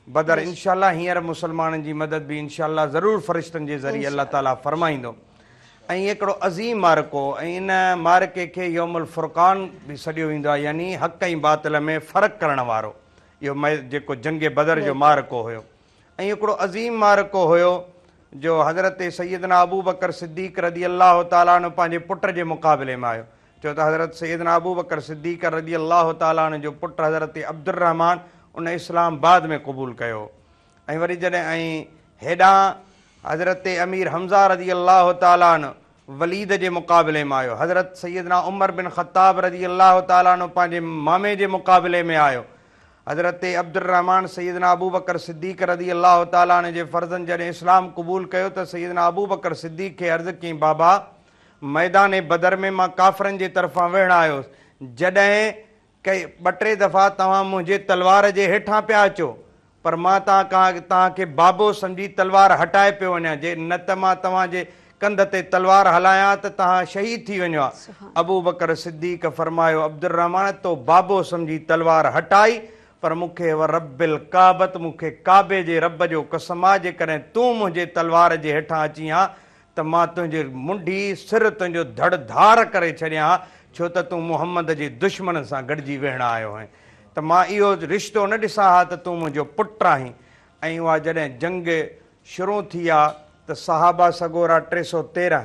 बदर इंशाअल्लाह हींअर मुस्लमाननि जी मदद बि इंशाअल्लाह ज़रूरु फ़रिश्तनि जे ज़रिए अल्लाह ताला फरमाईंदो। ऐं हिकिड़ो अज़ीम मारको ऐं इन मारके खे यौमुल फ़ुरक़ान बि सॾियो वेंदो आहे, यानी हक़ ऐं बातिल में फ़र्क़ु करण वारो इहो जेको जंग बदर जो मारको हुयो। ऐं हिकिड़ो अज़ीम मारको हुयो जो हज़रत सैयदना अबू बकर सिद्दीक़ रज़ी अल्लाह ताला अन्हु पंहिंजे पुट जे मुक़ाबले में आयो। छो त हज़रत सैयदना अबू बकर सिद्दीक़ रज़ी अल्लाह ताला अन्हु जो पुटु हज़रत अब्दुर्रहमान उन इस्लाम बाद में क़बूल कयो। ऐं वरी जॾहिं ऐं हेॾां हज़रत अमीर हमज़ा रज़ी अल्लाह ताला अन्हु वलीद जे मुक़ाबले में आयो। हज़रत सैयदना उमर बिन ख़त्ताब रज़ी अल्लाह ताला अन्हु पंहिंजे मामे जे मुक़ाबले में आयो। हज़रत अब्दुर्रहमान सैयदना अबू बकर सिद्दीक़ रज़ी अल्लाह ताला अन्हु जे फ़र्ज़नि जॾहिं इस्लाम क़बूल कयो त सैयदना अबू बकर सिद्दीक़ खे अर्ज़ु कई, बाबा मैदान बदर में मां काफ़रनि जे तरफ़ां विहण आयुसि, जॾहिं कई 2-3 दफ़ा तव्हां मुंहिंजे तलवार जे हेठां पिया अचो, पर मां तव्हांखे बाबो सम्झी तलवार हटाए पियो वञा, जे न त मां तव्हांजे कंध ते तलवार हलायां त तव्हां शहीद थी वञो। अबू बकर सिद्दीक़ फरमायो, अब्दुर्रहमान तो बाबो सम्झी तलवार हटाई, पर मूंखे व रब्बिल काबत, मूंखे काबे जे रब जो कसम आहे, जेकॾहिं तूं मुंहिंजे तलवार जे हेठां अची हा त मां तुंहिंजे मुंडी सिर तुंहिंजो धड़ धार करे छॾियां हा, छो त तूं मुहम्मद जे दुश्मन सां गॾिजी वेहण आयो आहीं, त मां इहो रिश्तो न ॾिसां हा त तूं मुंहिंजो पुटु आहीं। ऐं उहा जॾहिं जंग शुरू थी आहे त सहाबा सगोरा 313,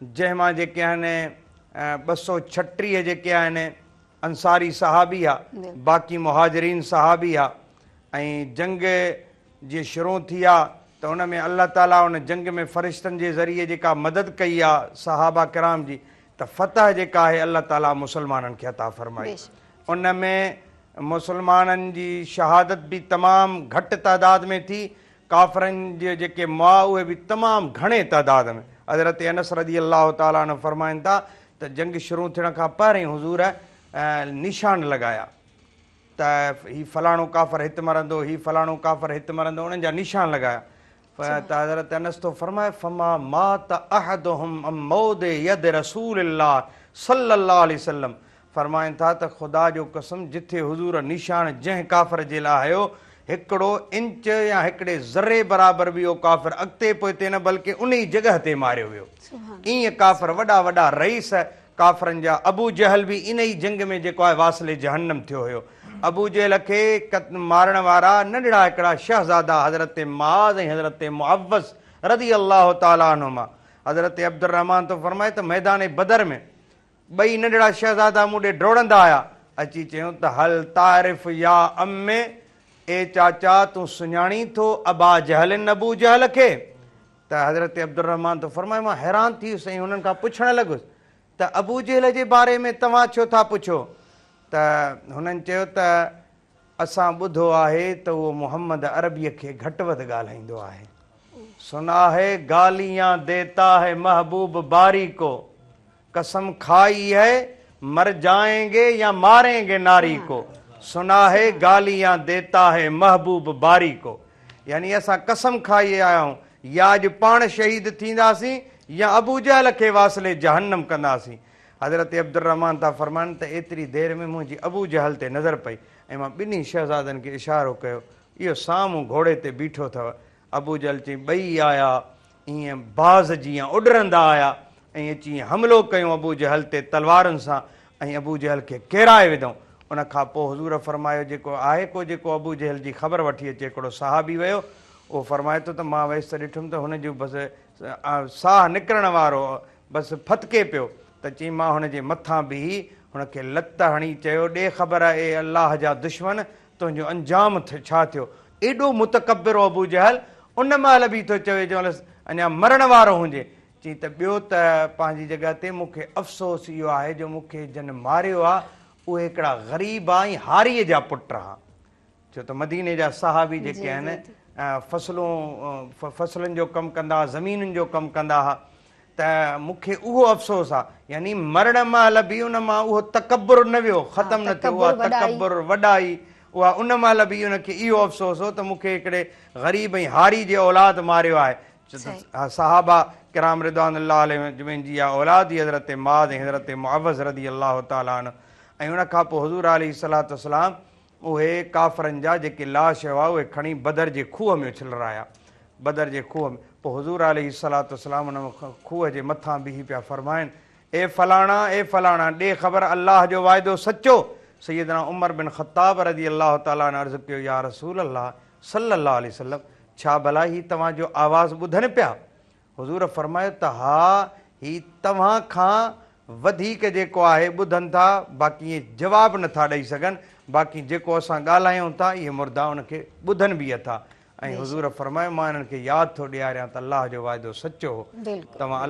जंहिंमां जेके आहिनि 236 जेके आहिनि अंसारी सहाबी आहे, बाक़ी मुहाजिरीन सहाबी आहे। ऐं जंग जीअं शुरू थी आहे त उन में अल्लाह ताला उन जंग में फ़रिश्तनि जे ज़रिए जेका मदद कई आहे सहाबा किराम जी, त फ़तह जेका आहे अल्लाह ताला मुसलमाननि खे अता फ़रमाई। उन में मुसलमाननि जी शहादत बि तमामु घटि तादाद में थी, काफ़रनि जे जेके मुआ उहे बि तमामु घणे तादाद में। हज़रत अनस रज़ी अल्लाह ताला अन्हु फ़रमाइनि था त जंग शुरू थियण खां पहिरीं हुज़ूर निशान लॻाया त हीउ फलाणो काफ़र हिते मरंदो, हीउ फलाणो काफ़र हिते मरंदो, उन्हनि जा निशान लॻाया। त हज़रत अनस तो फरमाए, फमा मात अहदुहुम अम मौदे यद रसूलिल्लाह सल्लल्लाहु अलैहि वसल्लम, फरमाइनि था त ख़ुदा जो कसम, जिथे हुज़ूर निशान जंहिं काफ़र जे लाइ हयो, 1 इंच या 1 ज़रे बराबरि बि उहो काफ़िर अॻिते पोइते न, बल्कि उन ई जॻह ते मारियो वियो। ईअं काफ़िर वॾा वॾा रईस काफ़रनि जा, अबू जहल बि इन ई जंग में जेको आहे वासिले जहन्नम थियो हुयो। अबू जहल खे मारण वारा नंढड़ा हिकिड़ा शहज़ादा हज़रत मुआज़ ऐं हज़रत मुअव्वज़ रज़ी अल्लाह ताला अन्हुमा, हज़रत अब्दुर्रहमान तो फरमाए त मैदान बदर में 2 नंढड़ा शहज़ादा मूं ॾे डोड़ंदा आया, अची चयूं त हल तारिफ़ या अम्मे, ए चाचा तूं सुञाणी थो अबा जहल अबू जहल खे? त हज़रत अब्दुर्रहमान तो फरमाए, मां हैरान थी वियुसि ऐं हुननि खां पुछणु लॻुसि त अबू जहल जे बारे में तव्हां छो था पुछो? त हुननि चयो त असां ॿुधो आहे त उहो मुहम्मद अरबीअ खे घटि वधि ॻाल्हाईंदो आहे। सुना है गालियां देता है महबूब बारी को, कसम खाई है मर जाएंगे या मारेंगे नारी को, सुना है गालियां देता है महबूब बारी को, यानी असां कसम खाई आया आहियूं, या अॼु पाण शहीद थींदासीं या अबू जहल खे वासिले जहन्नम कंदासीं। हज़रत अब्दुर्रहमान था फरमाइनि त एतिरी देरि में मुंहिंजी अबू जहल ते नज़र पई ऐं मां 2 शहज़ादनि खे इशारो कयो, इहो साम्हूं घोड़े ते बीठो अथव। अबू जहल चई, 2 आया ईअं बाज़ जीअं उॾरंदा आया ऐं अची हमिलो कयूं अबू जहल ते तलवारुनि सां ऐं अबू जहल खे किराए विधऊं। उन खां पोइ हुज़ूर फरमायो, जेको आहे को जेको अबू जहल जी ख़बर वठी अचे, हिकिड़ो साहबी वियो, उहो फरमाए थो त मां वयसि त ॾिठुमि त हुनजो बसि साह निकिरण वारो बसि फतके पियो, त चई मां हुनजे मथां बीही हुनखे लत हणी चयो, ॾे ख़बर ए अलाह जा दुश्मन, तुंहिंजो अंजाम छा थियो? एॾो मुतकबिर हो अबू जहल, उन महिल बि थो चवे जंहिं महिल अञा मरण वारो हुजे, चई त ॿियो त पंहिंजी जॻह ते मूंखे अफ़सोस इहो आहे जो मूंखे जन मारियो आहे उहे हिकिड़ा ग़रीब ऐं हारीअ जा पुट हुआ, छो त मदीने जा सहाबी जेके आहिनि फसलुनि जो कमु कंदा, ज़मीनुनि जो कमु कंदा हुआ, त मूंखे उहो अफ़सोस आहे, यानी मरण महिल बि उन मां उहो तकबुर न वियो, ख़तमु न थियो, उहा तकबुर वॾाई, उहा उन महिल बि उनखे इहो अफ़सोस हो त मूंखे हिकिड़े ग़रीब ऐं हारी जे औलाद मारियो आहे। सहाबा किराम रिदवानुल्लाह अलैहिम जी इहा औलाद ई हज़रत मुआज़ ऐं हज़रत मुअव्वज़ रज़ी अल्लाह ताला अन्हु। ऐं उन खां पोइ हुज़ूर अलैहिस्सलातु वस्सलाम उहे काफ़रनि जा जेके लाश हुआ उहे खणी बदर जे खूह में उछलराया, बदर जे खूह में। पोइ हुज़ूर अलैहिस्सलातु वस्सलाम उन खूह जे मथां बीही पिया फरमाइनि, ए फलाणा ए फलाणा, ॾे ख़बर अल्लाह जो वाइदो सचो? सैयदना उमर बिन ख़त्ताब रज़ी अल्लाह ताला अन्हु अर्ज़ु कयो, या रसूल अल्लाह सल्लल्लाहु अलैहि वसल्लम, छा भला ही तव्हांजो आवाज़ ॿुधनि पिया? हुज़ूर फरमायो त हा, ही तव्हां खां वधीक जेको आहे ॿुधनि था, बाक़ी इहे जवाबु नथा ॾेई सघनि, बाक़ी जेको असां ॻाल्हायूं था इहे मुर्दा उनखे ॿुधनि बि था। ऐं हुज़ूर फरमायो, मां इन्हनि खे यादि थो ॾियारियां त अलाह जो वाइदो सचो हो, तव्हां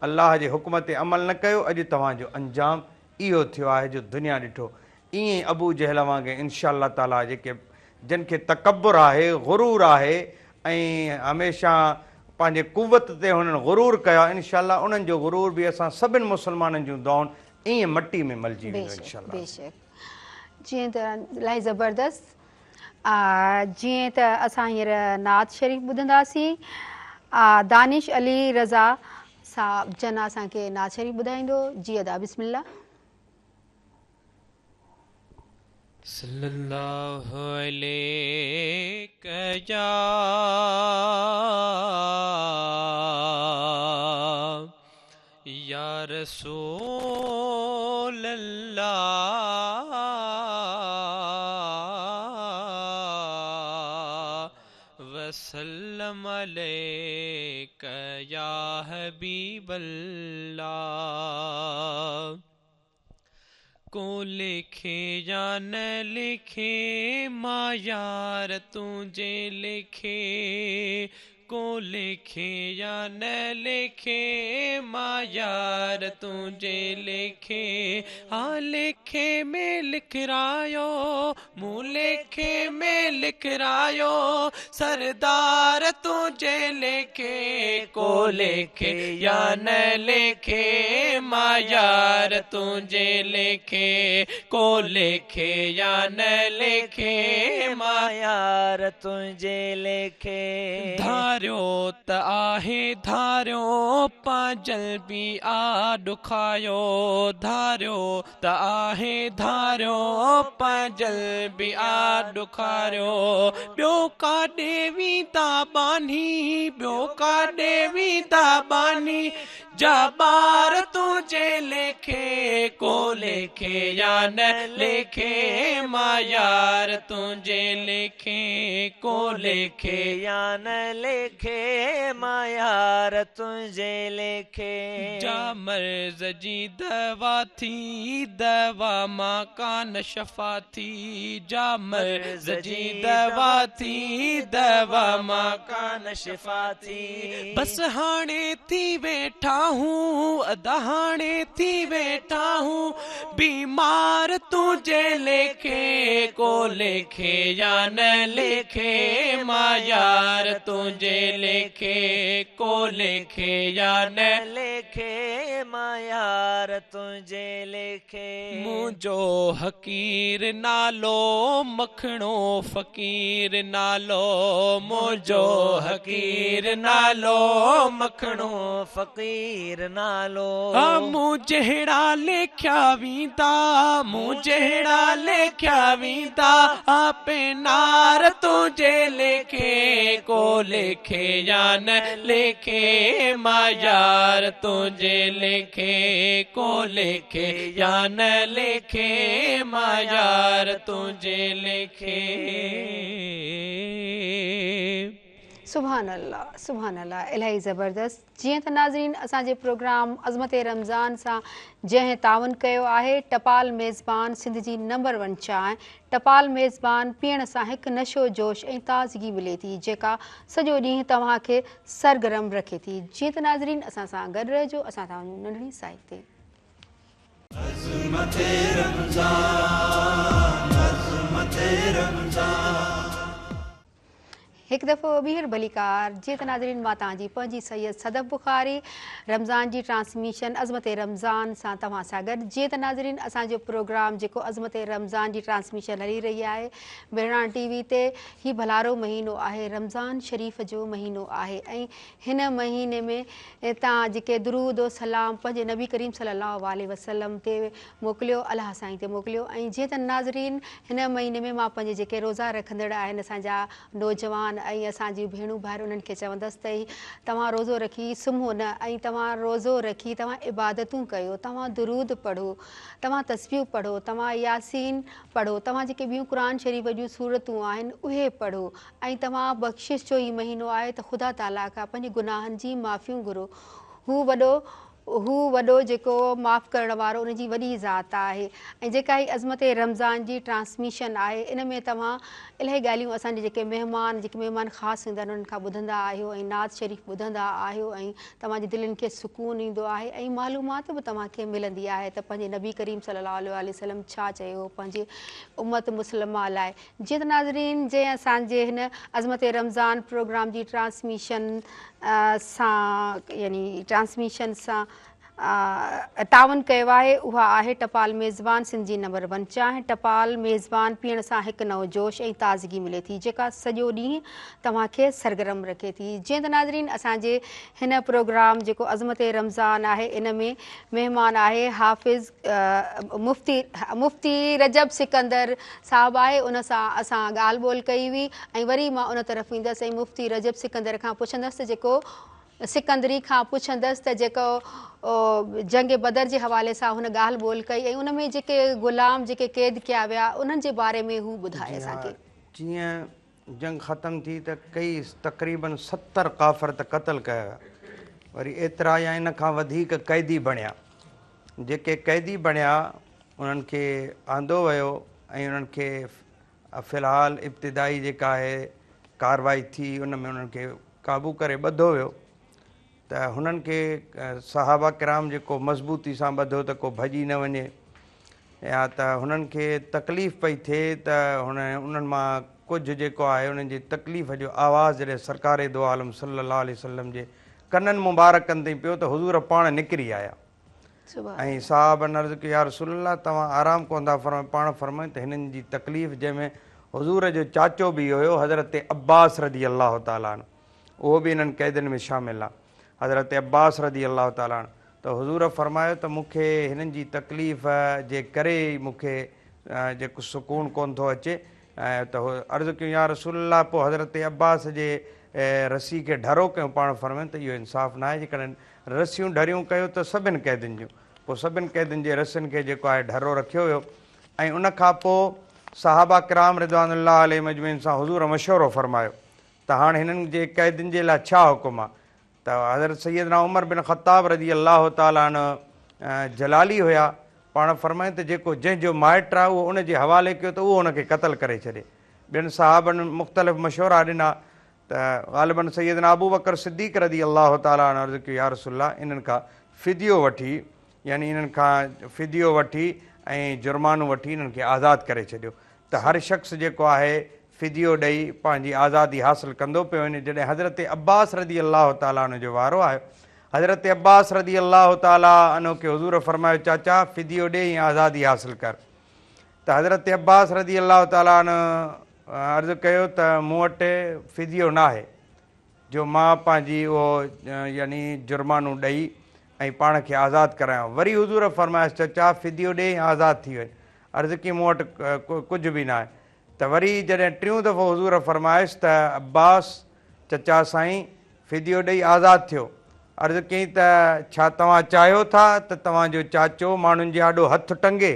अलाह जे हुकुम ते अमल न कयो, अॼु तव्हांजो अंजाम इहो थियो आहे जो दुनिया ॾिठो। ईअं अबू जहल वांगुरु इंशा अल्लाह ताला जेके जिन खे तकब्बुर आहे गुरूर आहे ऐं हमेशह पंहिंजे कुवत ते हुननि गुरूर कयो आहे, इंशा अल्लाह उन्हनि जो गुरूर बि असां सभिनि मुस्लमाननि जूं दुआउनि ईअं मटी में मलिजी वेंदो इंशा अल्लाह। बेशक जीअं त इलाही ज़बरदस्त जीअं त असां हींअर नात शरीफ़ ॿुधंदासीं। दानिश अली रज़ा साहब जन असांखे नात शरीफ़ ॿुधाईंदो। जी अदा बिस्मिल्लाह। सल्लल्लाहु अलैहि या रसूल अल्लाह वसल्लम अलैका या हबीब अल्लाह। को लिखे या न लिखे मां यार तुझे लिखे, को लिखे या न लिखे मां यार तुझे लिखे। हाँ लिखे में लिख रायो मुँह लिखे में लिख रायो, सरदार तुझे लिखे को लिखे या न लिखे मां यार तुझे लिखे, को लिखे या न लिखे मां यार तुझे लिखे। धारियो त आहे धारियो पांजल बि आ ॾुखायो, धारियो त आहे धारियो पांजल बि आ ॾुखारियो। ॿियो काॾे वेंदा बानी, ॿियो काॾे वेंदा बानी, जा ॿार तुझे लिखे को लिखे या न लिखे मां यार तुझे लिखे, को लिखे या न लिखे मां यार तुझे लिखे। जा मर्ज़ जी दवा थी दवा मां कान शफ़ा थी, जा मर्ज़ जी दवा थी दवा मां कान शिफ़ा थी। बस हाणे थी वेठा हूँ अदा हाणे थी वेठा हूँ, बीमार तुझे लिखे को लिखे या न लिखे मां यार तुझे लिखे, को लिखे या न लिखे मां यार तुझे लिखे। मुझो हकीर नालो मखणो फ़कीर नालो, मुझो हकीर नालो मखणो फ़कीर नालो। मूं जहिड़ा लिखिया वेंदा, मूं जहिड़ा लिखिया वेंदा, आपे नार तुझे लिखे को लिखे या न लिखे मां यार तुझे लिखे, को लिखे या न लिखे मां यार तुझे लिखे। सुभान अल्लाह इलाही ज़बरदस्त। जीअं त नाज़रीन असांजे प्रोग्राम अज़मत रमज़ान सां जंहिं तावन कयो आहे टपाल मेज़बान सिंध जी नंबर 1 चांहि। टपाल मेज़बान पीअण सां हिकु नशो जोश ऐं ताज़गी मिले थी जेका सॼो ॾींहुं तव्हांखे सरगरम रखे थी। जीअं त नाज़रीन असां सां गॾु रहिजो असां तव्हांजी नंढड़ी साइट ते। अज़मत रमज़ान हिकु दफ़ो ॿीहर भलीकार। जीअं त नाज़रीन मां तव्हांजी पंहिंजी सैयद सदफ़ बुखारी रमज़ान जी ट्रांसमिशन अज़मत रमज़ान सां तव्हां सां गॾु। जीअं त नाज़रीन असांजो प्रोग्राम जेको अज़मत रमज़ान जी ट्रांसमिशन हली रही आहे बहिराण टीवी ते, ही भलारो महीनो आहे, रमज़ान शरीफ़ जो महीनो आहे ऐं हिन महीने में तव्हां जेके दुरूद व सलाम पंहिंजे नबी करीम सल्लल्लाहु अलैहि वसल्लम ते मोकिलियो, अलाह साईं ते मोकिलियो। ऐं जीअं त नाज़रीन हिन महीने में मां पंहिंजे जेके रोज़ा रखंदड़ आहिनि असांजा नौजवान ऐं असांजी भेणूं भाइर उन्हनि खे चवंदसि त तव्हां रोज़ो रखी सुम्हो न ऐं तव्हां रोज़ो रखी तव्हां इबादतूं कयो, तव्हां दुरूद पढ़ो, तव्हां तस्बीहूं पढ़ो, तव्हां यासीन पढ़ो, तव्हां जेके ॿियूं क़ुरान शरीफ़ जूं सूरतूं आहिनि उहे पढ़ो ऐं तव्हां बख़्शिश जो ई महीनो आहे त ख़ुदा ताला खां पंहिंजे गुनाहनि जी माफ़ियूं घुरो। हू वॾो हू वॾो जेको माफ़ करण वारो उनजी वॾी ज़ात आहे। ऐं जेका ही अज़मत रमज़ान जी ट्रांसमिशन आहे इन में तव्हां इलाही ॻाल्हियूं असांजे जेके महिमान ख़ासि हूंदा आहिनि उन्हनि खां ॿुधंदा आहियो ऐं नात शरीफ़ ॿुधंदा आहियो ऐं तव्हांजी दिलनि खे सुकून ईंदो आहे ऐं मालूमात बि तव्हांखे मिलंदी आहे त पंहिंजे नबी करीम सल्लल्लाहु अलैहि वसल्लम छा चयो पंहिंजे उम्मत मुस्लिमा लाइ। जीअं त नाज़रीन जंहिं असांजे हिन अज़मत रमज़ान प्रोग्राम जी ट्रांसमिशन सां तावन कयो आहे उहा आहे टपाल मेज़बान सिंधी नंबर 1। चांहि टपाल मेज़बान पीअण सां हिकु नओं जोश ऐं ताज़गी मिले थी जेका सॼो ॾींहुं तव्हांखे सरगरम रखे थी। जीअं त नाज़रीन असांजे हिन प्रोग्राम जेको अज़मत रमज़ान आहे इन में महिमान आहे हाफ़िज़ मुफ़्ती रजब सिकंदर साहिबु आहे। उन सां असां ॻाल्हि ॿोल कई हुई ऐं वरी मां उन तरफ़ ईंदसि ऐं मुफ़्ती रजब सिकंदर खां पुछंदसि जेको सिकंदरी खां पुछंदसि त जेको जंग बदर जे हवाले सां हुन ॻाल्हि ॿोल कई ऐं उन में जेके ग़ुलाम जेके क़ैद कया विया उन्हनि जे बारे में हू ॿुधाए असांखे। जीअं जंग ख़तमु थी त कई तक़रीबन 70 काफ़र त क़तल कया विया, वरी एतिरा या इन खां वधीक कैदी बणिया। जेके कैदी बणिया उन्हनि खे आंदो वियो ऐं उन्हनि खे फ़िलहाल इब्तिदाई जेका आहे कार्रवाई थी उन में उन्हनि खे क़ाबू करे ॿधो वियो। त हुननि खे सहाबा किराम जेको मज़बूती सां ॿधो त को भॼी न वञे या त हुननि खे तकलीफ़ पई थिए त उन्हनि मां कुझु जेको आहे उन्हनि जी तकलीफ़ जो आवाज़ु जॾहिं सरकार दो आलम सल्लल्लाहु अलैहि वसल्लम जे कननि मुबारकनि ताईं पियो त हुज़ूर पाण निकिरी आया ऐं साहबनि अर्ज़ु कयो या रसूलल्लाह तव्हां आराम कोन था फरमायो। पाण फरमायो त हिननि जी तकलीफ़ जंहिंमें हुज़ूर जो चाचो बि हुयो हज़रत अब्बास रज़ी अल्लाह ताला अन्हु, उहो बि इन्हनि क़ैदियुनि में शामिल आहे, हज़रत अब्बास रज़ी अल्लाह ताला अन्हु। त हुज़ूर फरमायो त मूंखे हिननि जी तकलीफ़ जे करे मूंखे जेको सुकून कोन थो अचे त अर्ज़ु कयूं या रसूलल्लाह पोइ हज़रत अब्बास जे रसी खे ढरो कयूं। पाण फरमायो त इहो इंसाफ़ु न आहे, जेकॾहिं रसियूं ढरियूं कयो त सभिनि क़ैदियुनि जूं, पोइ सभिनि क़ैदियुनि जे रसियुनि खे जेको आहे ढरो रखियो वियो ऐं उनखां पोइ सहाबा किराम रिज़वानुल्लाह अलैहि मजमईन सां हुज़ूर मशवरो फरमायो त हाणे हिननि जे क़ैदियुनि जे लाइ छा हुकुम आहे। त हज़रत सैयदना उमर बिन ख़त्ताब रज़ी अल्लाह ताला अन्हु जलाली हुया, पाण फरमाए त जेको जंहिंजो माइट आहे उहो उनजे हवाले कयो त उहो उनखे क़तल करे छॾे। ॿियनि साहबनि मुख़्तलिफ़ मशवरा ॾिना त ग़ालिबन सैयदना अबू बकर सिद्दीक़ रज़ी अल्लाह ताला अन्हु अर्ज़ु कयो या रसूलल्लाह इन्हनि खां फ़िदियो वठी यानी इन्हनि खां फ़िदियो वठी ऐं जुर्मानो वठी इन्हनि खे आज़ादु करे छॾियो। त हर शख़्स जेको आहे फ़िदियो ॾेई पंहिंजी आज़ादी हासिलु कंदो पियो वञे। जॾहिं हज़रत अब्बास रज़ी अल्लाह ताला अन्हु जो वारो आयो, हज़रत अब्बास रज़ी अल्लाह ताला अन्हु खे हुज़ूर फरमायो चाचा फ़िदियो ॾे ऐं आज़ादी हासिलु कर। त हज़रत अब्बास रज़ी अल्लाह ताला अन्हु अर्ज़ु कयो त मूं वटि फ़िदियो न आहे जो मां पंहिंजी उहो यानी जुर्मानो ॾेई ऐं पाण खे आज़ादु करायां। वरी हुज़ूर फरमायसि चाचा फ़िदियो ॾे ऐं आज़ादु थी वञे। अर्ज़ु की मूं वटि कुझु बि न आहे। त वरी जॾहिं टियों दफ़ो हुज़ूर फरमायसि त अब्बास चचा साईं फ़िदियो ॾेई आज़ादु थियो। अर्ज़ु कई त छा तव्हां चाहियो था त तव्हांजो चाचो माण्हुनि जे आॾो हथु टंगे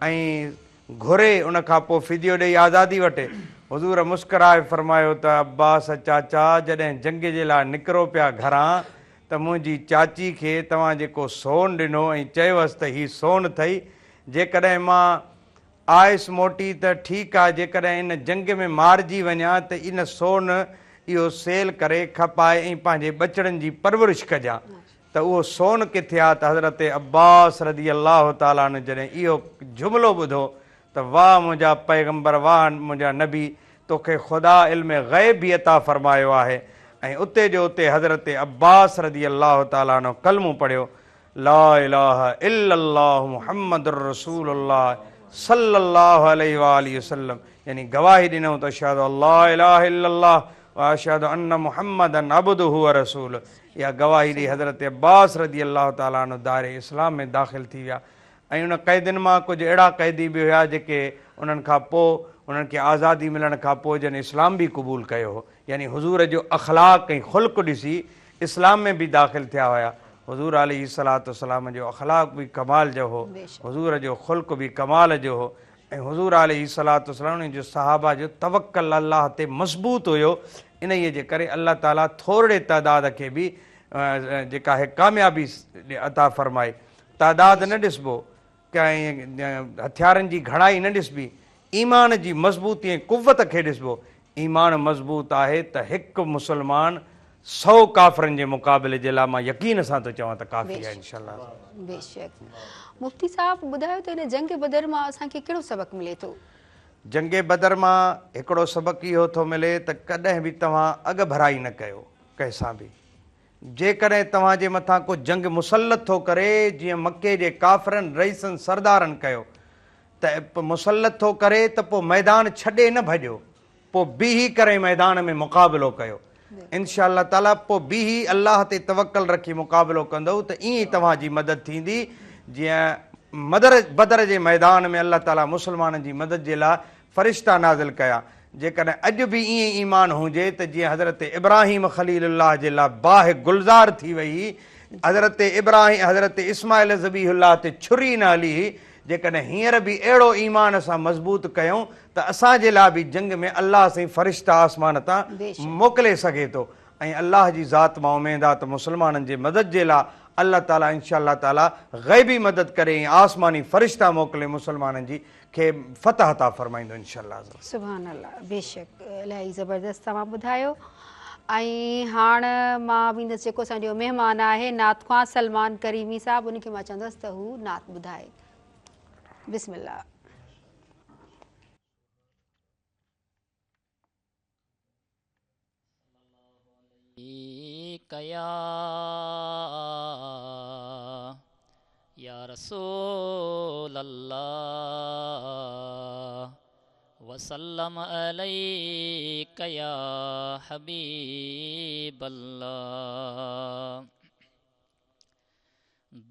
ऐं घुरे उनखां पोइ फ़िदियो ॾेई आज़ादी वठे। हुज़ूर मुस्कराए फरमायो त अब्बास चाचा जॾहिं जंग जे लाइ निकिरो पिया घरां त मुंहिंजी चाची खे तव्हां जेको सोन ॾिनो ऐं चयोवसि त हीउ सोन अथई, जेकॾहिं मां आयुसि मोटी त ठीकु आहे, जेकॾहिं इन जंग में मारिजी वञा त इन सोन इहो सेल करे खपाए ऐं पंहिंजे बचड़नि जी परवरिश कजां। त उहो सोन किथे आहे? त हज़रत अब्बास रज़ी अल्लाह ताला ने जॾहिं इहो जुमिलो ॿुधो त वाह मुंहिंजा पैगंबर, वाह मुंहिंजा नबी, तोखे ख़ुदा इल्म ग़ैब बि अता फ़रमायो आहे। ऐं उते जो उते हज़रत अब्बास रज़ी अल्लाह ताला ने कलमो पढ़ियो ला इलाहा इल्लल्लाहु मुहम्मदुर रसूलुल्लाह सल्लल्लाहु अलैहि वालैहि वसल्लम, यानी गवाही ॾिनऊं त अशहदु अल्ला इलाहा इल्लल्लाह व अशहदु अन्न मुहम्मदन अब्दुहु व रसूलुहु। इहा गवाही ॾेई हज़रत अब्बास रज़ी अल्लाह ताला अन्हु दायरे इस्लाम में दाख़िल थी विया। ऐं उन क़ैदियुनि मां कुझु अहिड़ा क़ैदी बि हुया जेके उन्हनि खां पोइ उन्हनि खे आज़ादी मिलण खां पोइ जन इस्लाम बि क़बूल कयो हो, यानी हुज़ूर जो अख़लाक़ ऐं ख़ुल्क़ ॾिसी इस्लाम में बि दाख़िल थिया हुया। हुज़ूर अलैहिस्सलातु वस्सलाम जो अख़लाक़ बि कमाल जो हो, हुज़ूर जो ख़ुल्क़ बि कमाल जो हो ऐं हुज़ूर अलैहिस्सलातु वस्सलाम जो सहाबा जो तवक्कल अल्लाह ते मज़बूत हुयो। इन जे करे अल्लाह ताला थोरे तइदाद खे बि जेका आहे कामयाबी अता फ़रमाए। तादाद न ॾिसबो, कंहिं हथियारनि जी घणाई न ॾिसबी, ईमान जी मज़बूती ऐं कुव्वत खे ॾिसबो। ईमान मज़बूत आहे त हिकु मुस्लमान 100 काफ़िरनि जे मुक़ाबले जे लाइ मां यकीन सां थो चवां त काफ़ी आहे इंशाअल्लाह। बेशक। मुफ्ती साहब ॿुधायो त हिन जंग बदर मां असांखे कहिड़ो सबक़ मिले थो? जंग बदर मां हिकिड़ो सबक़ इहो थो मिले त कॾहिं बि तव्हां अॻु भराई न कयो कंहिंसां बि। जेकॾहिं तव्हांजे मथां को जंग मुसलत थो करे, जीअं मके जे काफ़िरनि रईसनि सरदारनि कयो, त मुसलत थो करे त पोइ मैदान छॾे न भॼो, पोइ बीही करे मैदान में मुक़ाबिलो कयो। इंशा अल्लाह ताला पोइ बीही अल्लाह ते तवक्कल रखी मुक़ाबिलो कंदव त ईअं ई तव्हांजी मदद थींदी। जीअं बदर जे मैदान में अल्लाह ताला मुस्लमाननि जी मदद जे लाइ फ़रिश्ता नाज़िल कया। जेकॾहिं अॼु बि ईअं ईमान हुजे त जीअं हज़रत इब्राहिम ख़लीलुल्लाह जे लाइ बाहि गुलज़ार थी वई, हज़रत इस्माइल ज़बीहुल्लाह ते छुरी न हली, जेकॾहिं हींअर बि अहिड़ो ईमान सां मज़बूत कयूं त असांजे लाइ बि जंग में अल्लाह साईं फ़रिश्ता आसमान तां मोकिले सघे थो। ऐं अल्लाह जी ज़ात मां उमेद आहे त मुस्लमाननि जे मदद जे लाइ अल्लाह ताला इंशा अल्लाह ताला ग़ैबी मदद करे ऐं आसमानी फ़रिश्ता मोकिले मुस्लमाननि जी खे फ़तह अता फ़रमाईंदो इंशा अल्लाह। सुभान अल्लाह। बेशक, इलाही ज़बरदस्त तव्हां ॿुधायो। ऐं हाणे मां वेंदसि जेको असांजो महिमान आहे नातख़्वां सलमान करीमी साहब, उनखे मां चवंदसि त हू नात ॿुधाए। बिस्मिल्लाह। कया या रसूल अल्लाह वसल्लम अलैका या हबीब अल्लाह।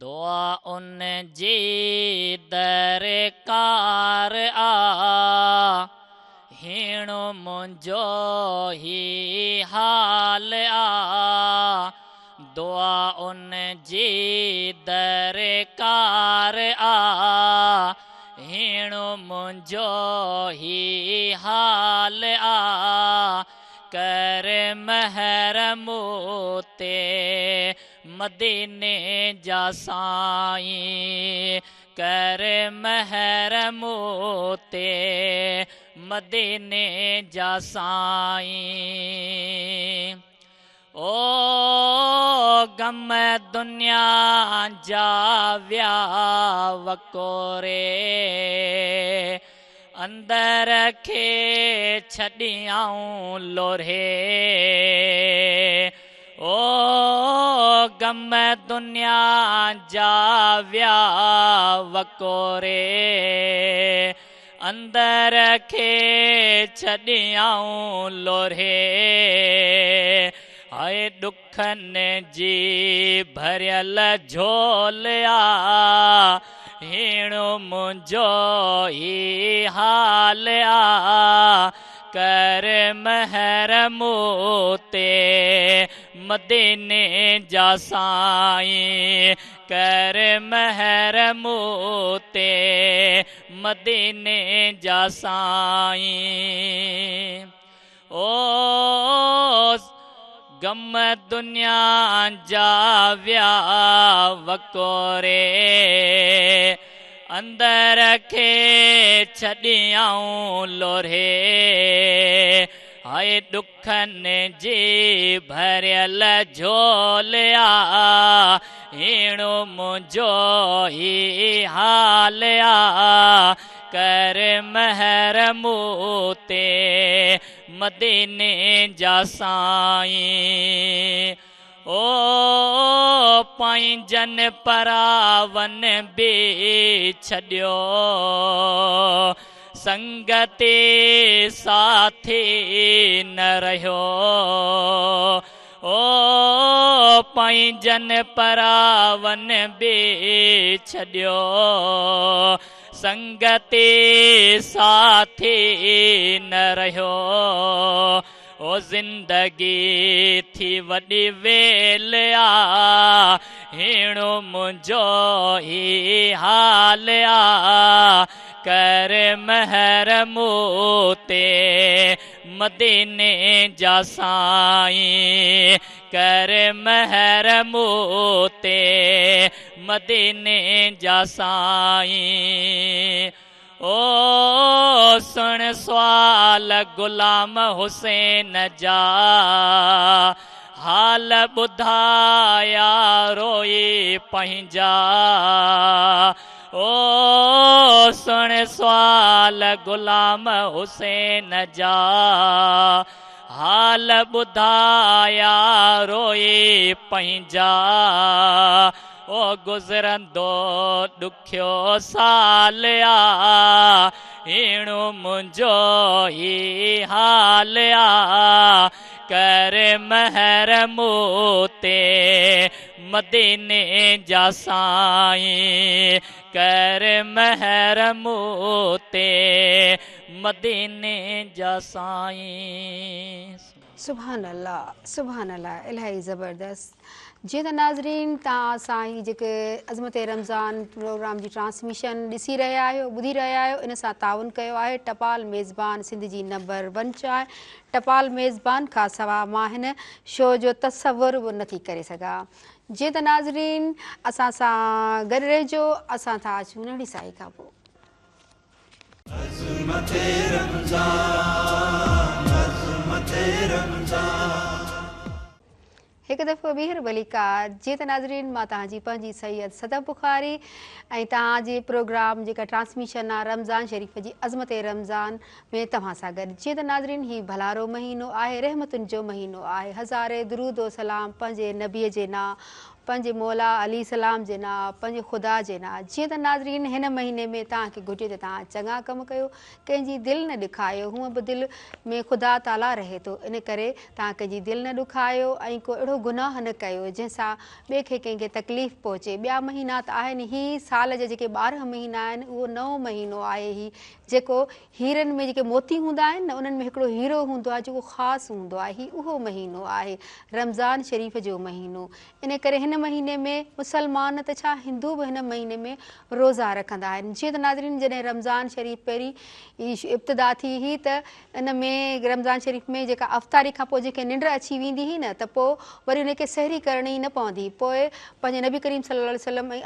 दुआ उन जी दरकार आ, हीणो मुंहिंजो ही हाल आ। दुआ उन जी दरकार आ, हीणो मुंहिंजो ही हाल आ। कर महरम ते मदीने जा साईं, कर महरम ते मदीने जा साईं। ओ गम दुनिया जा विया वकोरे, अंदर खे छॾियाऊं लोरे। ओ गम दुनिया जा विया वकोरे, अंदर खे छॾियाऊं लोरे। हाय ॾुखनि जी भरियल झोल आ, हीणो मुंहिंजो ही हाल आ। कर महरम ते मदीने जा साईं, कर महरम ते मदीने जा साईं। ओ गम दुनिया जा विया वकोरे, अंदर खे छॾियाऊं लोरे। हाय ॾुखनि जी भरियल झोल आ, हीणो मुंहिंजो ही हाल आ। कर महरम ते मदीने जा साईं। ओ पंहिंजनि परावन बि छॾियो, संगते साथी न रहियो। ओ पंहिंजनि परावन बि छॾियो, संगते साथी न रहियो। ओ ज़िंदगी थी वॾी वेल आ, हीणो मुंहिंजो ही हाल आ। कर महरम ते मदीने जा साईं कर महर मूते मदीने जा साईं ओ सुन सवाल गुलाम हुसैन जा हाल ॿुधाया रोई पंहिंजा ओ सुन सवाल गुलाम हुसैन जा हाल ॿुधाया रोई पंहिंजा ओ गुज़रंदो ॾुखियो साल आ हिणो मुंहिंजो ई हाल आ कर महर मूते मदीने जा साईं कर महर मूते मदीने जा साईं। सुभान अल्लाह इलाही ज़बरदस्त। जीअं त नाज़रीन तव्हां असांजी जेके अज़मत रमज़ान प्रोग्राम जी ट्रांसमिशन ॾिसी रहिया आहियो ॿुधी रहिया आहियो इन सां ताउन कयो आहे टपाल मेज़बान सिंध जी नंबर 1 आहे। टपाल मेज़बान खां सवाइ मां हिन शो जो तसवुर बि नथी करे सघां। जीअं त नाज़रीन असां सां गॾु रहिजो असां था अचूं नंढी साई खां पोइ। हिकु दफ़ो ॿीहर भलीकार। जीअं त नाज़रीन मां तव्हांजी पंहिंजी सैयद सदब बुखारी ऐं तव्हांजे प्रोग्राम जेका ट्रांसमिशन आहे रमज़ान शरीफ़ जी अज़मत रमज़ान में तव्हां सां गॾु। जीअं त नाज़रीन हीउ भलारो महीनो आहे रहमतुनि जो महीनो आहे। हज़ारे दुरूद ओ सलाम पंहिंजे नबीअ जे नाम पंहिंजे मौला अली सलाम जे नाम पंहिंजे ख़ुदा जे नाम। जीअं त नाज़रीन हिन महीने में तव्हांखे घुर्जे त तव्हां चङा कमु कयो कंहिंजी दिलि न ॾुखायो हूअं बि दिलि में ख़ुदा ताला रहे थो इन करे तव्हां कंहिंजी दिलि न ॾुखायो ऐं को अहिड़ो गुनाह न कयो जंहिंसां ॿिए खे कंहिंखे तकलीफ़ पहुचे। ॿिया महीना त आहिनि ही साल जा जेके 12 महीना आहिनि उहो 9 महीनो आहे ही जेको हीरनि में जेके मोती हूंदा आहिनि न उन्हनि में हिकिड़ो हीरो हूंदो आहे जेको ख़ासि हूंदो आहे ही उहो महीनो आहे रमज़ान शरीफ़ जो महीनो। इन करे हिन महीने में मुसलमान त छा हिंदू बि हिन महीने में रोज़ा रखंदा आहिनि। जीअं त नाज़रीन जॾहिं रमज़ान शरीफ़ पहिरीं इब्तिदा थी हुई त इन में रमज़ान शरीफ़ में जेका अफ़्तारी खां पोइ जेके निंड अची वेंदी हुई न त पोइ वरी उनखे सहरी करणी न पवंदी। पोइ पंहिंजे नबी करीम सल्लल्लाहु अलैहि वसल्लम ऐं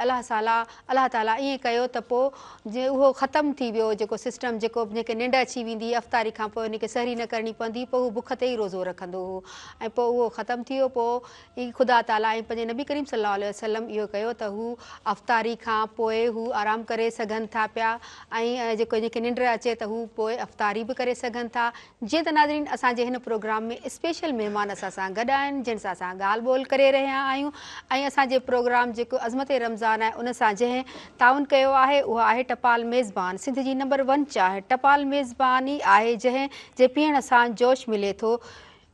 अलाह ताला ईअं कयो त पोइ जे उहो ख़तमु थी वियो जेको सिस्टम जेको जेके निंड अची वेंदी अफ़्तारी खां पोइ उनखे सहरी न करणी पवंदी पोइ उहो बुख ते ई रोज़ो रखंदो हो ऐं पोइ उहो ख़तमु थी वियो। पोइ ई ख़ुदा ताला ऐं पंहिंजे नबी करीम सल्लल्लाहु अलैहि वसल्लम इहो कयो त हू अफ़्तारी खां पोइ हू आराम करे सघनि था पिया ऐं जेके निंड अचे त हू पोइ अफ़्तारी बि करे सघनि था। जीअं त नाज़रीन असांजे हिन प्रोग्राम में स्पेशल महिमान असां सां गॾु आहिनि जिन सां असां ॻाल्हि ॿोल करे रहिया आहियूं ऐं असांजे प्रोग्राम जेको अज़मत रमज़ान आहे उन सां जंहिं ताउन कयो आहे उहा आहे टपाल मेज़बान सिंध जी नंबर 1 आहे। टपाल मेज़बान ई आहे जंहिं जे पीअण सां जोश मिले थो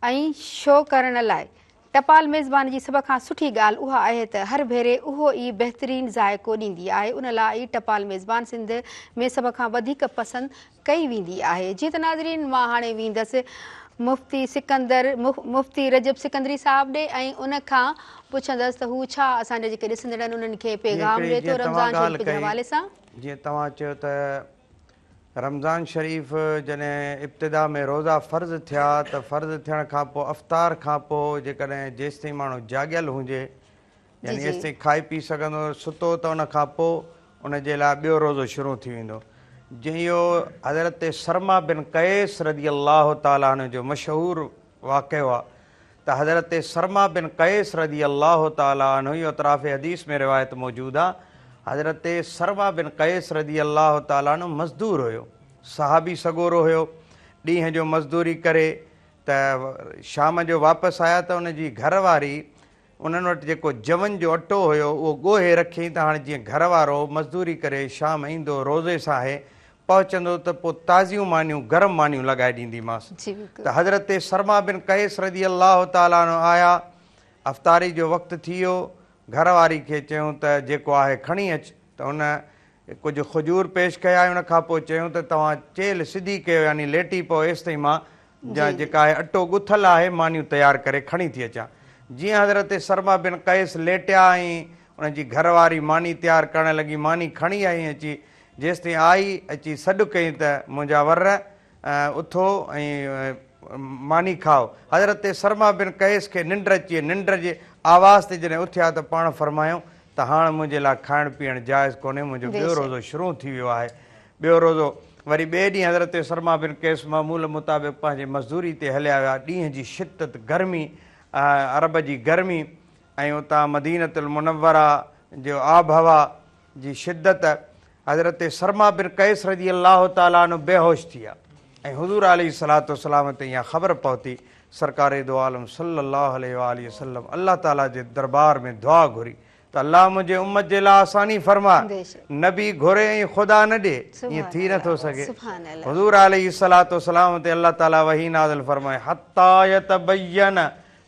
ऐं शो करण लाइ। टपाल मेज़बान जी सभ खां सुठी ॻाल्हि उहा आहे त हर भेरे उहो ई बहितरीनु ज़ाइक़ो ॾींदी आहे उन लाइ ई टपाल मेज़बान सिंध में सभ खां वधीक पसंदि कई वेंदी आहे। जीअं त नाज़रीन मां हाणे वेंदसि मुफ़्ती रजब सिकंदरी साहिब ॾे ऐं उन खां पुछंदसि त हू छा असांजा जेके ॾिसंदड़ आहिनि उन्हनि खे पैगाम ॾिए थो रमज़ान शरीफ़ जे हवाले सां। जीअं तव्हां चयो त रमज़ान शरीफ़ जॾहिं इब्तिदा में रोज़ा फ़र्ज़ थिया त फ़र्ज़ थियण खां पोइ अफ़्तार खां पोइ जेकॾहिं जेसिताईं माण्हू जाॻियल हुजे यानी जेसिताईं खाई पी सघंदो सुतो त उन खां पोइ उनजे लाइ ॿियो रोज़ो शुरू थी वेंदो। जीअं इहो हज़रत सरमा बिन कैस रज़ी अल्लाह ताला अन्हु जो मशहूरु वाक़ियो आहे त हज़रत सरमा बिन कैस रज़ी अल्लाह ताला अन्हु इहो तराफ़ हदीस में रिवायत मौजूदु आहे। हज़रत सरमा बिन कैस रज़ी अल्लाह ताला अन्हु मज़दूर हुयो सहाबी सगोरो हुयो। ॾींहं जो मज़दूरी करे त शाम जो वापसि आया त उनजी घरवारी उन्हनि वटि जेको जवन जो अटो हुयो उहो ॻोहे रखियईं त हाणे जीअं घरवारो मज़दूरी करे शाम ईंदो रोज़े सां आहे पहुचंदो त पोइ ताज़ियूं मानियूं गरम मानियूं लॻाए ॾींदीमांसि। त हज़रत सरमा बिन कैस रज़ी अल्लाह ताला आया अफ़्तारी जो वक़्तु थी वियो घरवारी खे चयूं त जेको आहे खणी अचु त उन कुझु खजूर पेश कया उन खां पोइ चयूं त तव्हां चेल सिधी कयो यानी लेटी पियो एसिताईं मां जेका आहे अटो ॻुथल आहे मानियूं तयारु करे खणी थी अचां। जीअं हज़रत सरमा बिन कैस लेटिया ऐं उनजी घरवारी मानी तयारु करणु लॻी मानी खणी आई अची जेसिताईं आई अची सॾु कई त मुंहिंजा वर उथो ऐं मानी खाओ। हज़रत सरमा बिन कैस खे निंड अची, निंड जे आवाज़ ते जॾहिं उथिया त पाण फरमायूं त हाणे मुंहिंजे लाइ खाइण पीअण जाइज़ कोन्हे, मुंहिंजो ॿियो रोज़ो शुरू थी वियो आहे। ॿियो रोज़ो वरी ॿिए ॾींहुं हज़रत सरमा बिन कैस मामूल मुताबिक़ पंहिंजे मज़दूरी ते हलिया विया। ॾींहं जी शिदत गर्मी, अरब जी गर्मी ऐं उतां मदीनतुल मुनव्वरा जो आब हवा जी शिदत, हज़रत सरमा बिन कैस रज़ी अल्लाह ताला अन्हु बेहोश थी विया ऐं हुज़ूर अलैहिस्सलातु वस्सलाम ते इहा ख़बर पहुती। सरकार दो आलम सल्लल्लाहु अलैहि वसल्लम अल्लाह ताला जे दरबार में दुआ घुरी त अल्लाह मुंहिंजे उम्मत जे लाइ आसानी फरमा। नबी घुरे ऐं ख़ुदा न ॾे, ईअं थी नथो सघे। हुज़ूर अलैहिस्सलातु वस्सलाम ते अल्लाह ताला वही नाज़िल फरमाए हत्ता यतबय्यन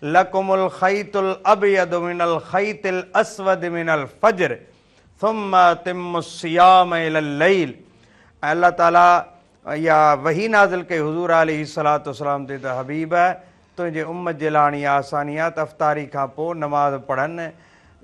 लकुमुल ख़ैतुल अबयद मिनल ख़ैतिल अस्वद मिनल फज्र थुम्म अतिम्मुस सियाम इलल लैल। अल्लाह ताला या वही नाज़िल कई हुज़ूर अलैहिस्सलातु वस्सलाम ते त हबीब तुंहिंजे उम्मत जे लाइ आसानी आहे त अफ़्तारी खां पोइ नमाज़ पढ़नि,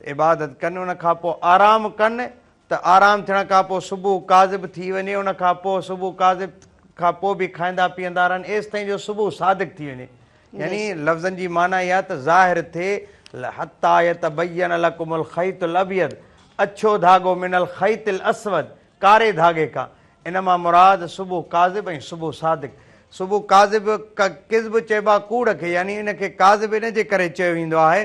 इबादत कनि, उन खां पोइ आराम कनि त आराम थियण खां पोइ सुबुह काज़िब थी वञे, उन खां पोइ सुबुह काज़िब खां पोइ बि खाईंदा पीअंदा रहनि एसि ताईं जो सुबुह सादिक थी वञे। यानी लफ़्ज़नि जी माना इहा त ज़ाहिर थिए हत्ता यतबय्यन लकुमुल ख़ैतुल अबयद, अछो धाॻो मिनल ख़ैतिल अस्वद, कारे धागे खां। इन मां मुराद सुबुह काज़िब ऐं सुबुह सादिक। सुबुह काज़िब किज़्ब चइबा कूड़ खे, यानी इन खे काज़िब इन जे करे चयो वेंदो आहे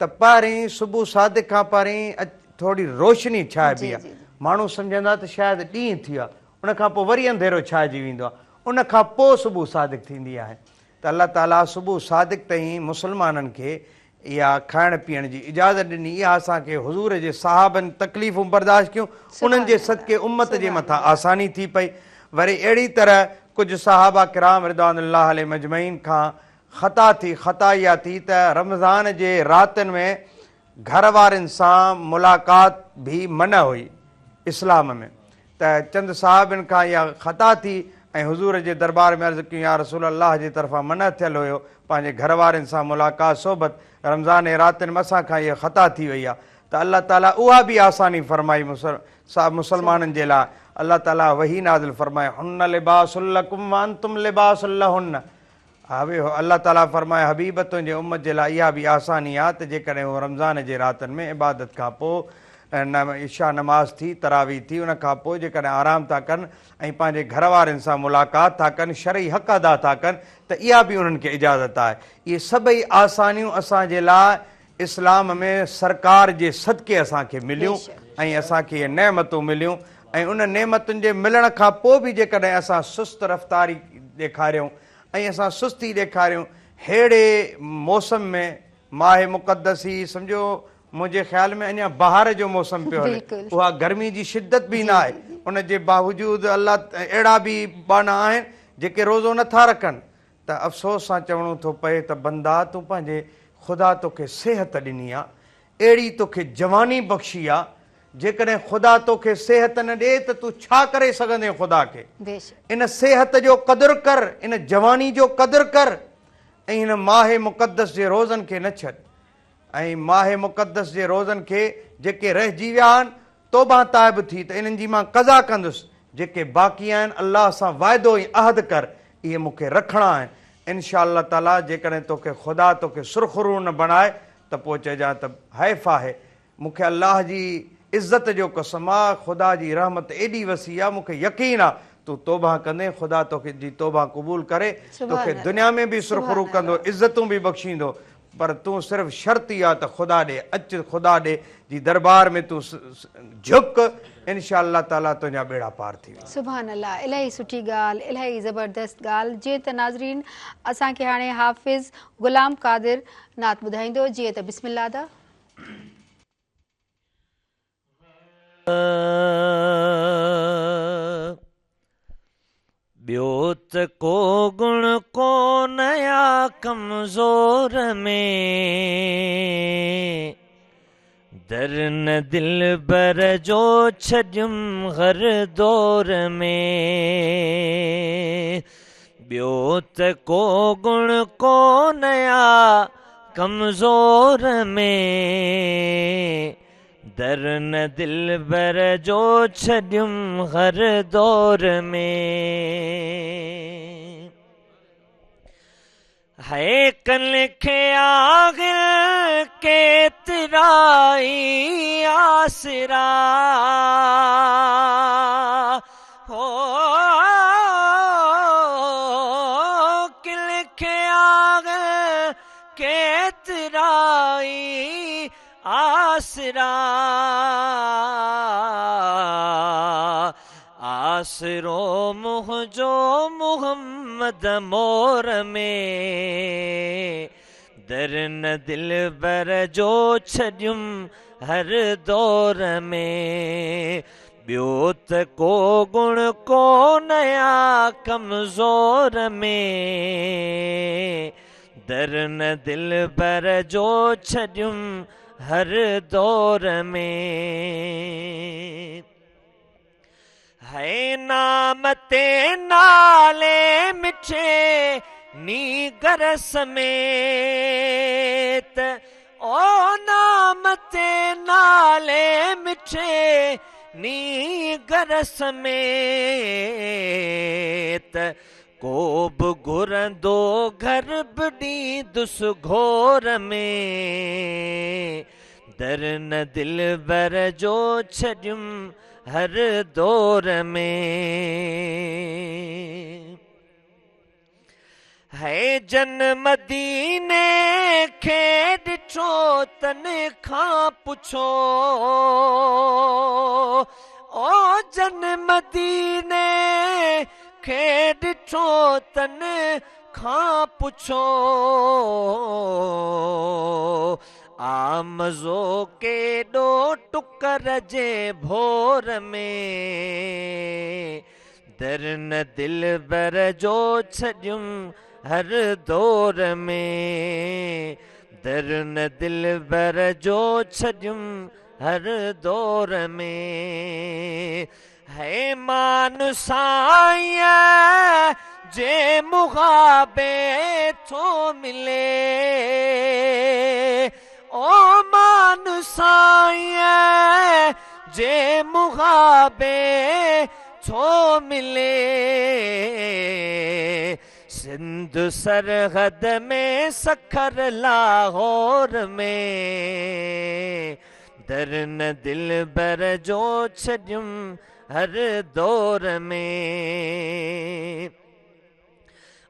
त पहिरीं सुबुह सादिक खां पहिरीं थोरी रोशनी छाइबी आहे, माण्हू सम्झंदा त शायदि ॾींहुं थी वियो आहे, उन खां पोइ वरी अंधेरो छाइजी वेंदो आहे, उन खां पोइ सुबुह सादिक थींदी आहे। त अल्लाह ताला सुबुह सादिक ताईं मुस्लमाननि खे इहा खाइण पीअण जी इजाज़त ॾिनी। इहा असांखे हुज़ूर जे सहाबनि तकलीफ़ूं बर्दाश्त कयूं, उन्हनि जे सदके उम्मत जे मथां आसानी थी पई। वरी अहिड़ी तरह कुझु सहाबा किराम रिदवानुल्लाह अलैहि मजमईन खां ख़ता थी, ख़ता इहा थी त रमज़ान जे रातिनि में घर वारनि सां मुलाक़ात बि मन हुई इस्लाम में। त चंद साहिबनि खां इहा ख़ता थी ऐं हुज़ूर जे दरबार में अर्ज़ु कयूं या रसूल अल्लाह जी तरफ़ां मन थियल हुयो पंहिंजे घर वारनि सां मुलाक़ात सोबत, रमज़ान जे रातिनि में असांखां इहा ख़ता थी वई आहे। त अल्लाह ताला उहा बि आसानी फरमाई मुसलमाननि जे लाइ। अल्लाह ताला वही नाज़िल फरमाए हुन्न लिबासुल लकुम व अंतुम लिबासुल लहुन्न। अल्लाह ताला फरमाए हबीब तुंहिंजे उम्मत जे लाइ इहा बि आसानी आहे त जेकॾहिं उहो रमज़ान जे रातिनि में इबादत खां पोइ इशा नमाज़ थी, तरावी थी, उन खां पोइ जेकॾहिं आराम था कनि ऐं पंहिंजे घर वारनि सां मुलाक़ात था कनि, शरई हक़ अदा था कनि, त इहा बि उन्हनि खे इजाज़त आहे। इहे सभई आसानियूं असांजे लाइ इस्लाम में सरकार जे सदके असांखे मिलियूं ऐं असांखे इहे नेमतूं मिलियूं। ऐं उन नेमतुनि जे मिलण खां पोइ बि जेकॾहिं असां सुस्त रफ़्तारी ॾेखारियूं ऐं असां सुस्ती ॾेखारियूं अहिड़े मौसम में, माह मुक़दस ई सम्झो मुंहिंजे ख़्याल में अञा बहार जो मौसम पियो हले, उहा गर्मी जी शिदत बि न आहे, उन जे बावजूदि अलाह अहिड़ा बि बाना आहिनि जेके रोज़ो नथा रखनि। त अफ़सोस सां चवणो थो पए त बंदा तूं पंहिंजे ख़ुदा तोखे सिहत ॾिनी आहे, अहिड़ी तोखे जवानी बख़्शी आहे, जेकॾहिं ख़ुदा तोखे सिहत न ॾे त तूं छा करे सघंदे ख़ुदा खे। इन सिहत जो क़दुरु कर, इन जवानी जो क़दुरु कर ऐं हिन माह मुक़दस जे रोज़नि खे न छॾ। ऐं माह मुक़दस जे रोज़नि खे जेके रहिजी विया आहिनि तौबा ताइब थी त इन्हनि जी मां क़ज़ा कंदुसि, जेके बाक़ी आहिनि अल्लाह सां वाइदो ऐं अहद कर इहे मूंखे रखणा आहिनि। इनशा अल्लाह ताला जेकॾहिं तोखे ख़ुदा तोखे सुरख़ुरू न बणाए त पोइ चइजांइ त हैफ़ आहे, मूंखे अल्लाह जी इज़त जो कसम आहे, ख़ुदा जी रहमत एॾी वसी आहे, मूंखे यकीन आहे तूं तौबा कंदे ख़ुदा तोखे जी तौबा क़बूल करे तोखे दुनिया में बि सुरख़ुरू कंदो, इज़तूं बि बख़्शींदो। पर तूं सिर्फ़ु शर्त ई आहे त ख़ुदा ॾे अचु, ख़ुदा ॾे जी दरबार में तूं झुक, इनशा अल्लाह ताला तुंहिंजा बेड़ा पार थी वेंदा। सुभान अल्लाह, इलाही सुठी ॻाल्हि, इलाही ज़बरदस्त ॻाल्हि। जीअं त नाज़रीन असांखे हाणे हाफ़िज़ ग़ुलाम क़ादिर नात ॿुधाईंदो, जीअं त बिस्मिल्लाह दा। ॿियो त को गुण कोन या कमज़ोर में, दर न दिल बर जो छॾियुमि हर दौर में। ॿियो त को गुण कोन या कमज़ोर में, दर न दिल बर जो छॾियुमि हर दौर में। है कल खे आगिल केतिराई आसरा हो किल खे आगिल केतिराई आसरा आसरो मुंहिंजो मुहम्मद मोर में दर न दिल बर जो छॾियुम हर दौर में ॿियो त को गुण को नया कमज़ोर में दर न दिल बर जो छॾियुम हर दौर में है नाम ते नाले मिठे नी घर समेत ओ नाम ते नाले मिठे नी घर समेत को बि घुरंदो घर बि ॾींदुस घोर में दर न दिल बर जो छॾियुम हर दौर में है जन मदीने खे ॾिठो तन खां पुछो ओ जन मदीने खे ॾिठो तन खां पुछो आमज़ो केॾो टुकर जे भोर में दर न दिल बर जो छॾियुम हर दौर में दर न दिल बर जो छॾियुम हर दौर में है मानुसाईं जे मुहाबे थो मिले ओ मानुसाईं जे मुहाबे थो मिले सिंध सरहद में सखर लाहौर में दर न दिल बर जो छॾियुम हर दौर में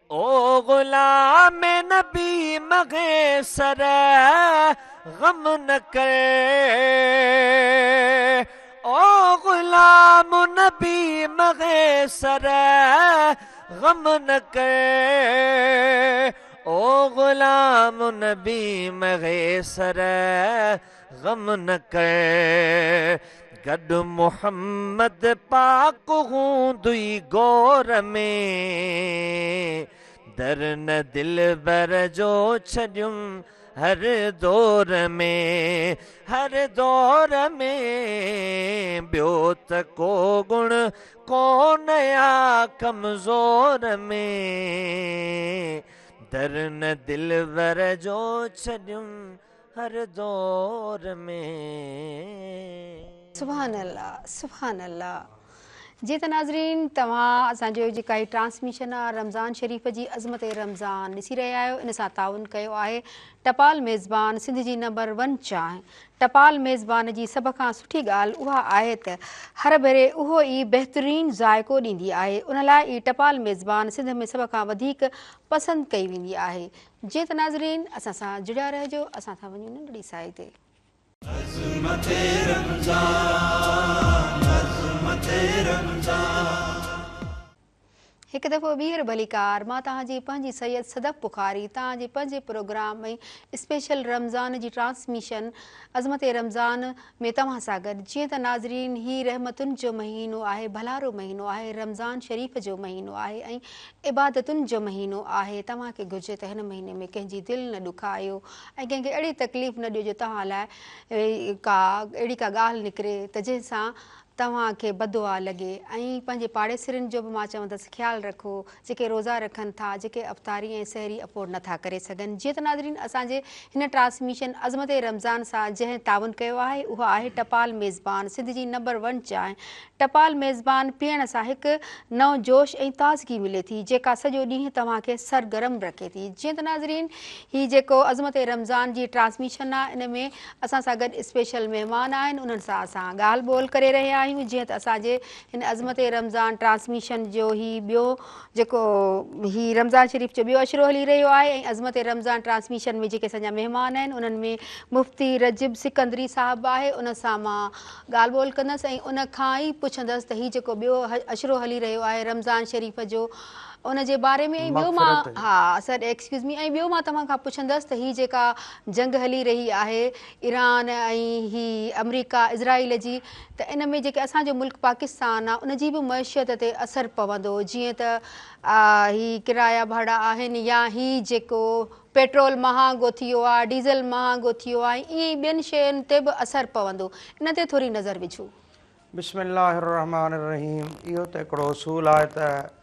ओ गुलाम नबी मगेसर गम न कर ओ गुलाम नबी मगेसर गम न कर ओ गुलाम नबी मगेसर गम न कर गड मोहम्मद पाक हूंदुई गौर में दर न दिल बर जो छॾियुम हर दौर में ॿियो त को गुण को नया कमज़ोर में दर न दिल बर जो छॾियुम हर दौर में सुभान अल्लाह जी त नाज़रीन तव्हां असांजो जेका ही ट्रांसमिशन आहे रमज़ान शरीफ़ जी अज़मत रमज़ान ॾिसी रहिया आहियो इन सां ताउन कयो आहे टपाल मेज़बान सिंध जी नंबर 1 चांहि टपाल मेज़बान जी सभ खां सुठी ॻाल्हि उहा आहे त हर भेरे उहो ई बहितरीनु ज़ाइक़ो ॾींदी आहे उन लाइ ई टपाल मेज़बान सिंध में सभ खां वधीक पसंदि कई वेंदी आहे जी त नाज़रीन असां सां जुड़िया रहिजो असां था वञूं नंढड़ी साई ते हिकु दफ़ो ॿीहर भलीकार मां तव्हांजी पंहिंजी सैयद सदफ़ बुखारी तव्हांजे पंहिंजे प्रोग्राम में स्पेशल रमज़ान जी ट्रांसमिशन अज़मत रमज़ान में तव्हां सां गॾु जीअं त नाज़रीन ही रहमतुनि जो महीनो आहे भलारो महीनो आहे रमज़ान शरीफ़ जो महीनो आहे ऐं इबादतुनि जो महीनो आहे तव्हांखे घुर्जे त हिन महीने में कंहिंजी दिलि न ॾुखायो ऐं कंहिंखे अहिड़ी तकलीफ़ न ॾियो जो तव्हां लाइ अहिड़ी का ॻाल्हि निकिरे त जंहिंसां तव्हांखे बदुआ लॻे ऐं पंहिंजे पाड़ेसिरनि जो बि मां चवंदसि ख़्यालु रखो जेके रोज़ा रखनि था, जेके अफ़तारी ऐं सहरी अफोर्ड नथा करे सघनि। जीअं त नाज़रीन असांजे हिन ट्रांसमिशन अज़मत रमज़ान सां जंहिं ताउन कयो आहे उहा आहे टपाल मेज़बान, सिंध जी नंबर 1 चांहि। टपाल मेज़बान पीअण सां हिकु नओं जोश ऐं ताज़गी मिले थी जेका सॼो ॾींहुं तव्हांखे सरगरम रखे थी। जीअं त नाज़रीन हीअ जेको अज़मत रमज़ान जी ट्रांसमिशन आहे इन में असां सां गॾु स्पेशल महिमान आहिनि, उन्हनि सां असां ॻाल्हि ॿोल करे रहिया आहियूं। जीअं त असांजे हिन अज़मत रमज़ान ट्रांसमिशन जो ही ॿियो जेको ही रमज़ान शरीफ़ जो ॿियो अशरो हली रहियो आहे ऐं अज़मत रमज़ान ट्रांसमिशन में जेके असांजा महिमान आहिनि उन्हनि में मुफ़्ती रजिब सिकंदरी साहिबु आहे, उन सां मां ॻाल्हि ॿोल कंदसि ऐं उन खां ई पुछंदसि त हीउ जेको ॿियो अशरो हली रहियो आहे रमज़ान शरीफ़ जो उन जे बारे में। ऐं ॿियो मां सर एक्सक्यूज़ मी, ऐं ॿियो मां तव्हां खां पुछंदसि त हीअ जेका जंग हली रही आहे ईरान ऐं ही अमरीका इज़राइल जी, त इन में जेके असांजो मुल्क पाकिस्तान आहे उन जी बि मैशियत ते असरु पवंदो, जीअं त ही किराया भाड़ा आहिनि या ही जेको पेट्रोल महांगो थी वियो आहे, डीज़ल महांगो थी वियो आहे, ईअं ॿियनि शयुनि ते बि असरु पवंदो, इन ते थोरी नज़र विझो। बिस्मिल्लाहिर्रहमानिर्रहीम। इहो त हिकिड़ो उसूल आहे त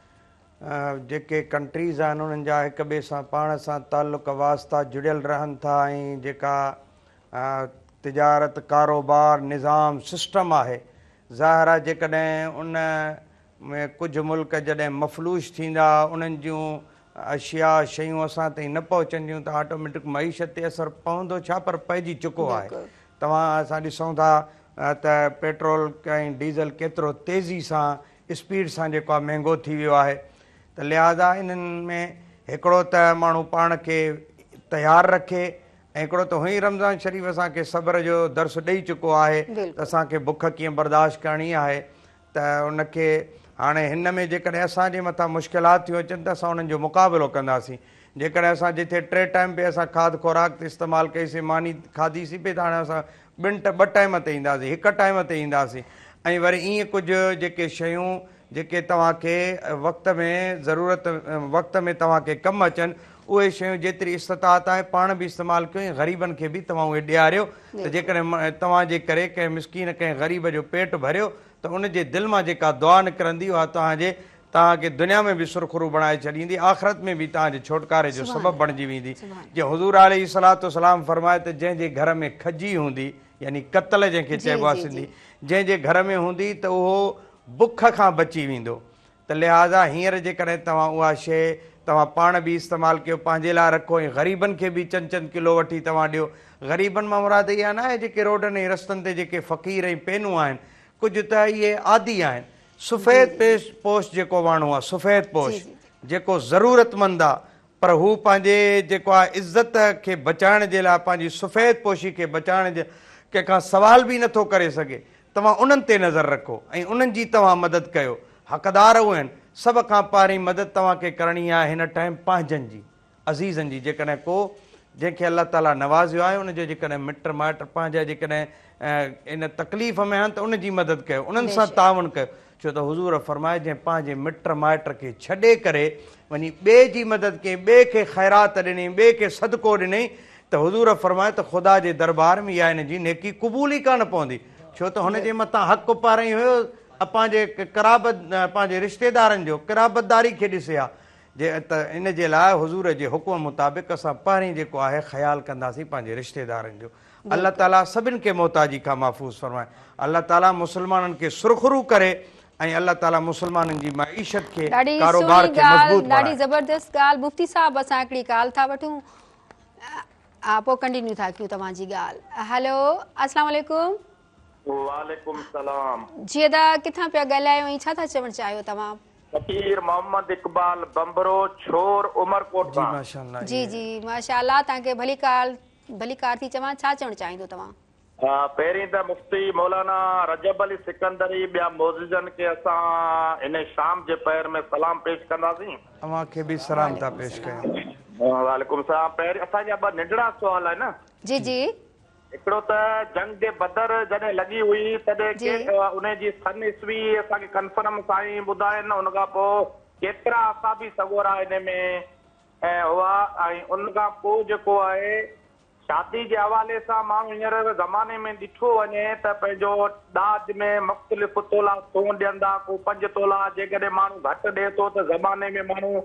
जेके कंट्रीज़ आहिनि उन्हनि जा हिक ॿिए सां पाण सां ताल्लुक़ वास्ता जुड़ियल रहनि था ऐं जेका तिजारत कारोबार निज़ाम सिस्टम आहे ज़ाहिर आहे जेकॾहिं उन में कुझु मुल्क जॾहिं मफ़लूज थींदा उन्हनि जूं अशिया शयूं असां ताईं न पहुचंदियूं त ऑटोमेटिक मईशत ते असरु पवंदो छा, पर पइजी चुको आहे। असां ॾिसूं था त पेट्रोल ऐं डीज़ल केतिरो तेज़ी सां स्पीड सां जेको आहे महांगो थी वियो आहे, त लिहाज़ा इन्हनि में हिकिड़ो त माण्हू पाण खे तयारु रखे ऐं हिकिड़ो त हुई रमज़ान शरीफ़ असांखे सब्र जो दर्स ॾेई चुको आहे त असांखे बुख कीअं बर्दाश्त करणी आहे, त उनखे हाणे हिन में जेकॾहिं असांजे मथां मुश्किलात थियूं अचनि त असां उन्हनि जो मुक़ाबिलो कंदासीं। जेकॾहिं असां जिथे 3 टाइम पे असां खाद खुराक ते इस्तेमालु कईसीं, मानी खाधीसीं पई, त हाणे असां 2 टाइम ते ईंदासीं, 1 टाइम ते ईंदासीं। ऐं वरी ईअं कुझु जेके शयूं जेके तव्हांखे वक़्त में ज़रूरत वक़्त में तव्हांखे कमु अचनि उहे शयूं जेतिरी इस्तात आहे पाण बि इस्तेमालु कयूं ऐं ग़रीबनि खे बि तव्हां उहे ॾियारियो, त जेकॾहिं तव्हांजे करे कंहिं मिसकीन कंहिं ग़रीब जो पेट भरियो त उनजे दिलि मां जेका दुआ निकिरंदी उहा तव्हांखे दुनिया में बि सुरख़ुरू बणाए छॾींदी, आख़िरत में बि तव्हांजे छुटकारे जो सबबु बणिजी वेंदी। जीअं हुज़ूर अलैहिस्सलाम फरमाए त जंहिंजे घर में खजी हूंदी यानी कतल जंहिंखे चइबो आहे सिंधी, जंहिंजे घर में हूंदी त उहो बुख खां बची वेंदो। त लिहाज़ा हींअर जेकॾहिं तव्हां उहा शइ तव्हां पाण बि इस्तेमालु कयो, पंहिंजे लाइ रखो ऐं ग़रीबनि खे बि चंद किलो वठी तव्हां ॾियो। ग़रीबनि मां मुराद इहा न आहे जेके रोडनि ऐं रस्तनि ते जेके फ़क़ीर ऐं पेनूं आहिनि, कुझु त इहे आदी आहिनि। सफ़ेद पोश जेको माण्हू आहे, सफ़ेद पोश जेको ज़रूरतमंद आहे, पर हू पंहिंजे जेको आहे इज़त खे बचाइण जे लाइ पंहिंजी सफ़ेद पोशी खे बचाइण जे कंहिंखां सवाल बि नथो करे सघे, तव्हां उन्हनि ते नज़र रखो ऐं उन्हनि जी तव्हां मदद कयो। हक़दार उहे आहिनि। सभ खां पहिरीं मदद तव्हांखे करणी आहे हिन टाइम पंहिंजनि जी, अज़ीज़नि जी। जेकॾहिं को जंहिंखे अलाह ताला नवाज़ियो आहे उनजो जेकॾहिं मिट माइट पंहिंजा जेकॾहिं इन तकलीफ़ में आहिनि त उनजी मदद कयो, उन्हनि सां तावन कयो। छो त हुज़ूर फरमाए जंहिं पंहिंजे मिट माइट खे छॾे करे वञी ॿिए जी मदद कई, ॿिए खे ख़ैरात ॾिनई, ॿिए खे सदको ॾिनई, त हुज़ूर फरमाए त ख़ुदा जे दरबार में इहा हिन जी नेकी क़बूल ई कान पवंदी। छो त हुनजे मथां हक़ पाराई हुयो पंहिंजे पंहिंजे रिश्तेदारनि जो क़राबतदारी खे ॾिसे आहे। जे त इन जे लाइ हुज़ूर जे हुकुम मुताबिक़ असां पहिरीं जेको आहे ख़्यालु कंदासीं पंहिंजे रिश्तेदारनि जो। अलाह ताला सभिनि खे मोहताजी खां महफ़ूज़ फरमाए। अलाह ताला मुस्लमाननि खे सुरख़ुरू करे ऐं अलाह ताला मुस्लमाननि जी मईशत खे कारोबार खे मज़बूत बनाए। ॾाढी ज़बरदस्त ॻाल्हि। मुफ़्ती साहब असां हिकिड़ी ॻाल्हि था वठूं, पोइ कंटिन्यू था कयूं तव्हांजी ॻाल्हि। हेलो, अस्सलाम वालेकुम। वालेकुम सलाम। जी अदा, किथां पिया ॻाल्हायो ऐं छा था चवणु चाहियो तव्हां? फ़कीर मोहम्मद इक़बाल बंबरो छोर उमरकोट। जी माशाअल्लाह। जी जी माशाअल्लाह, तव्हांखे भली कार थी चवां, छा चवणु चाहींदो तव्हां? पहिरीं त मुफ्ती मौलाना रजब अली सिकंदरी ॿिया मोज़िज़नि खे असां इन शाम जे पैर में सलाम पेश कंदासीं। तव्हांखे बि सलाम था पेश कयूं। वालेकुम सलाम। पहिरीं असांजा 2 नंढड़ा सुवाल आहिनि। जी जी। हिकिड़ो त जंग जे बदर जॾहिं लॻी हुई तॾहिं उन जी सन ईस्वी असांखे कंफर्म साईं ॿुधाइनि, उन खां पोइ केतिरा असाबी सगोरा हिन में हुआ, ऐं उन खां पोइ जेको आहे शादी जे हवाले सां माण्हू हींअर ज़माने में ॾिठो वञे त पंहिंजो ॾाज में मुख़्तलिफ़ तोला सोन ॾियनि था, को 5 तोला। जेकॾहिं माण्हू घटि ॾिए थो त ज़माने में माण्हू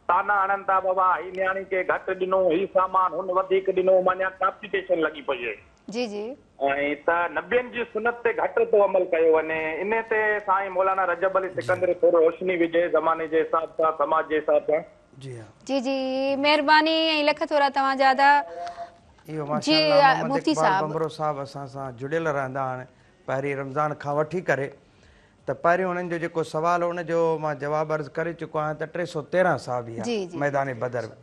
ताना हणनि था, बाबा हीअ न्याणी खे घटि ॾिनो, हीउ सामान हुन वधीक ॾिनो, माना कॉम्पिटिशन लॻी पई आहे। जी जी। ऐं त नबियनि जी सुनत ते घटि थो अमल कयो वञे। इन ते साईं मौलाना रजब अली सिकंदर थोरो रोशनी विझे ज़माने जे हिसाब सां, समाज जे हिसाब सां। जी हाँ जी जी, महिरबानी ऐं लख थोरा तव्हां ज्यादा। इहो जी माशाअल्लाह मुफ्ती इक़बाल साहब बंबरो साहब असां सां जुड़ियल रहंदा आहिनि पहिरीं रमज़ान खां वठी करे। त पहिरियों उन्हनि जो जेको सुवाल उनजो मां जवाबु अर्ज़ु करे चुको आहियां त 313 साहबी जी, आहे जी। मैदान बदर में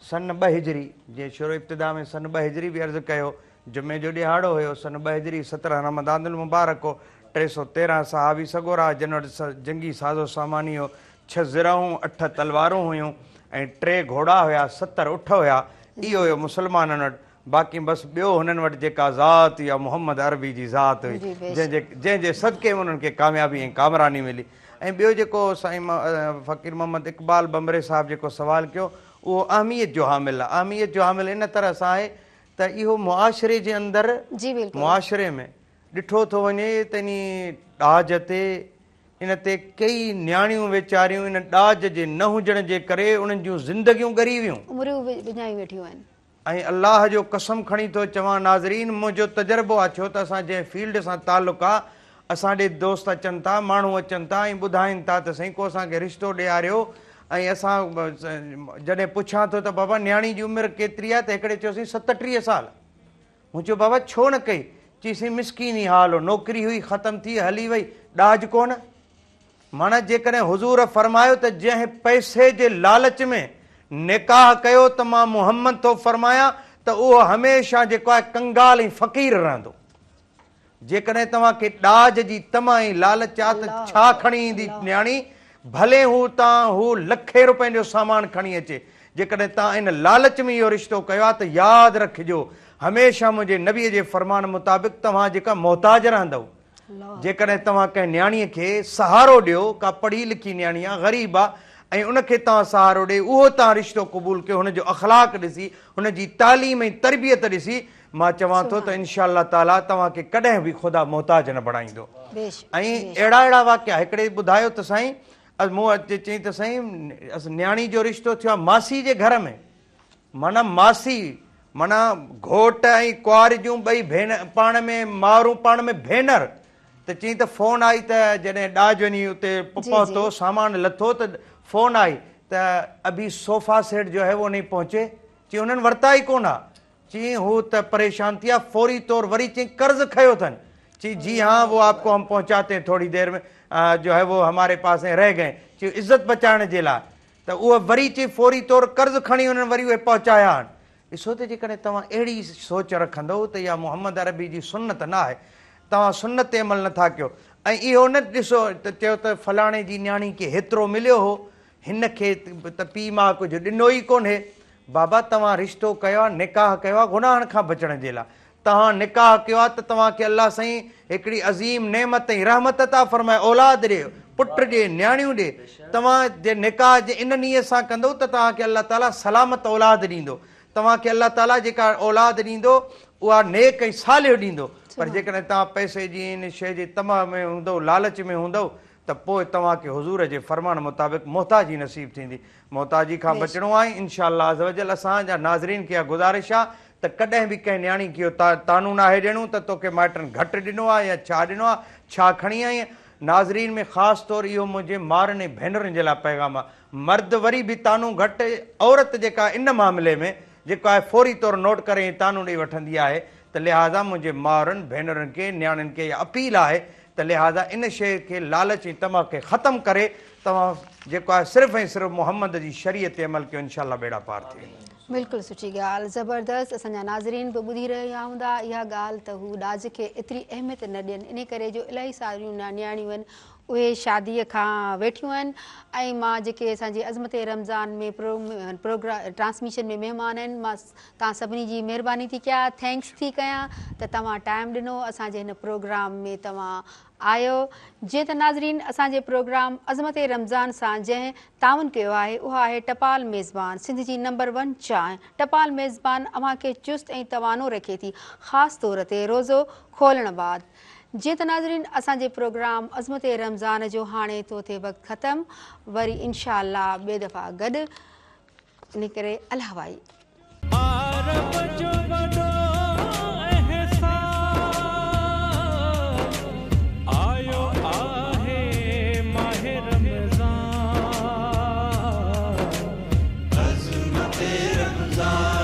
सन 2 हिजरी, जीअं शुरू इब्तिदा में सन 2 हिजरी बि अर्ज़ु कयो, जुमे जो ॾिहाड़ो हुयो सन 2 हिजरी 17 रमज़ानुल मुबारक हो। 313 साहबी सगोरा जिन वटि जंगी साज़ो सामानी हो, 6 ज़िराऊं 8 तलवारूं हुयूं ऐं 3 घोड़ा हुया, 70 उठ हुया। इहो हुयो मुस्लमाननि वटि। बाक़ी बसि ॿियो हुननि वटि जेका ज़ात या मोहम्मद अरबी जी ज़ात हुई, जंहिंजे सदके में उन्हनि खे कामयाबी ऐं कामरानी मिली। ऐं ॿियो जेको साईं फ़कीर मोहम्मद इक़बाल बंबरे साहिबु जेको सुवालु कयो, उहो अहमियत जो हामिल आहे। अहमियत जो हामिल इन तरह सां आहे त इहो मुआशरे जे अंदरि, जी बिल्कुलु, मुआशरे में ॾिठो थो वञे त इन ॾाज ते, इन ते कई न्याणियूं वीचारियूं इन ॾाज जे न हुजण जे करे उन्हनि जूं ज़िंदगियूं ॻरी वियूं, उमिरियूं विञाई वेठियूं आहिनि। ऐं अलाह जो कसम खणी थो चवां नाज़रीन, मुंहिंजो तजुर्बो आहे, छो त असां जंहिं फील्ड सां तालुक़ु आहे, असां ॾे दोस्त अचनि था, माण्हू अचनि था ऐं ॿुधाइनि था त साईं को असांखे रिश्तो ॾियारियो। ऐं असां जॾहिं पुछां थो त बाबा न्याणी जी उमिरि केतिरी आहे, त हिकिड़े चयोसीं 37 साल। मूं चयो बाबा छो न कई? चईसीं मिसकीनी हाल हो, नौकिरी हुई ख़तमु थी हली वई, ॾाज कोन। माना जेकॾहिं हुज़ूर फरमायो त जंहिं पैसे जे लालच में निकाह कयो त मां मुहम्मद थो फरमायां त उहो हमेशह जेको आहे कंगाल ऐं फ़क़ीर रहंदो। जेकॾहिं तव्हांखे ॾाज जी तमा ऐं लालच आहे त छा खणी ईंदी न्याणी? भले हू लखे रुपयनि जो सामान खणी अचे, जेकॾहिं तव्हां इन लालच में इहो रिश्तो कयो आहे त यादि रखिजो, हमेशह मुंहिंजे नबीअ जे फरमान मुताबिक़ तव्हां जेका मोहताज रहंदव। जेकॾहिं तव्हां कंहिं न्याणीअ खे सहारो ॾियो, का पढ़ी लिखी न्याणी आहे, ग़रीब आहे, ऐं उनखे तव्हां सहारो ॾे, उहो तव्हां रिश्तो क़बूल कयो, हुनजो अख़लाक़ ॾिसी, हुनजी तालीम ऐं तरबियत ॾिसी, मां चवां थो त इंशा अल्लाह ताला तव्हांखे कॾहिं बि ख़ुदा मोहताज न बणाईंदो। ऐं अहिड़ा वाक़िया हिकिड़े ॿुधायो त साईं, मूं अचे चई त साईं न्याणी जो रिश्तो थियो आहे मासी जे घर में। माना मासी माना घोट ऐं कुंवार जूं ॿई भेण पाण में, मारूं पाण में भेनर। त चई त फ़ोन आई त जॾहिं ॾाज वञी उते पहुतो, सामान लथो त फ़ोन आई त अभी सोफ़ा सेट जो है वो नहीं पहुंचे। चई उन्हनि वरिता ई कोन आहे। चई हू त परेशान थी आहे, फौरी तौर वरी चई कर्ज़ खयो अथनि। चई जी हाँ वो आपको हम पहुंचाते हैं, थोड़ी देर में जो है वो हमारे पास रह गए। चई इज़त बचाइण जे लाइ त उहो वरी चई फौरी तौर कर्ज़ खणी उन्हनि वरी उहे पहुचाया आहिनि। ॾिसो त जेकॾहिं तव्हां अहिड़ी सोच रखंदव त इहा मोहम्मद अरबी जी सुन्नत न आहे, तव्हां सुन्नत ते अमल नथा कयो। ऐं इहो न ॾिसो त चयो त फलाणे जी न्याणी खे हेतिरो मिलियो हो, हिन खे त पीउ मां कुझु ॾिनो ई कोन्हे। बाबा तव्हां रिश्तो कयो आहे, निकाह कयो आहे गुनाहनि खां बचण जे लाइ। तव्हां निकाह कयो आहे त तव्हांखे अलाह साईं हिकिड़ी अज़ीम नेमत ऐं रहमत अता फरमाए, औलाद ॾे, पुट ॾे, न्याणियूं ॾे। तव्हां जे निकाह जे इन नीयत सां कंदो त तव्हांखे अलाह ताला सलामत औलाद ॾींदो। तव्हांखे अलाह ताला जेका औलाद ॾींदो उहा नेक ऐं सालिह ॾींदो। पर जेकॾहिं तव्हां पैसे जी इन शइ जे तमा में हूंदव, लालच में हूंदव, त पोइ तव्हांखे हुज़ूर जे फरमान मुताबिक़ मोहताजी नसीब थींदी। मोहताजी खां बचणो आहे इंशा अल्लाह अज़ वजल। असांजा नाज़रीन खे इहा गुज़ारिश आहे त कॾहिं बि कंहिं न्याणी खे तानू नाहे ॾियणो त तोखे माइटनि घटि ॾिनो आहे या छा ॾिनो आहे, छा खणी आई। नाज़रीन में ख़ासि तौरु इहो मुंहिंजे माउरनि ऐं भेनरुनि जे लाइ पैगाम आहे। मर्द वरी बि तानू घटि, औरत जेका इन मामले में जेको आहे फौरी तौरु नोट करे तानू ॾेई वठंदी आहे। त लिहाज़ा मुंहिंजे माउरनि भेनरुनि खे, न्याणियुनि खे इहा अपील आहे त लिहाज़ा इन शइ खे, लालच ऐं तमा खे ख़तमु करे तव्हां जेको आहे सिर्फ़ु ऐं सिर्फ़ु मोहम्मद जी शरीयत ते अमल कयो, इनशा अल्लाह बेड़ा पार थिए। बिल्कुलु सुठी ॻाल्हि, ज़बरदस्त। असांजा नाज़रीन बि ॿुधी रहिया हूंदा इहा ॻाल्हि त हू ॾाज खे एतिरी अहमियत न ॾियनि, इन करे जो इलाही सारियूं न्याणियूं आहिनि उहे शादीअ खां वेठियूं आहिनि ऐं मां जेके असांजे अज़मत रमज़ान में प्रोग्राम ट्रांसमिशन में महिमान आहिनि, मां तव्हां सभिनी जी महिरबानी थी कयां, थैंक्स थी कयां त तव्हां टाइम ॾिनो असांजे हिन प्रोग्राम में तव्हां आयो। जीअं त नाज़रीन असांजे प्रोग्राम अज़मत रमज़ान सां जंहिं ताउन कयो आहे उहा आहे टपाल मेज़बान सिंध जी नंबर 1 चांहि। टपाल मेज़बान अव्हांखे चुस्त ऐं तवानो रखे थी, ख़ासि तौर ते रोज़ो खोलण बैदि। जीअं त नाज़रीन असांजे प्रोग्राम अज़मत रमज़ान जो हाणे तो थिए वक़्तु ख़तमु, वरी इंशा अल्लाह ॿिए दफ़ा गॾु, इन करे अल्लाह भाई। रमज़ान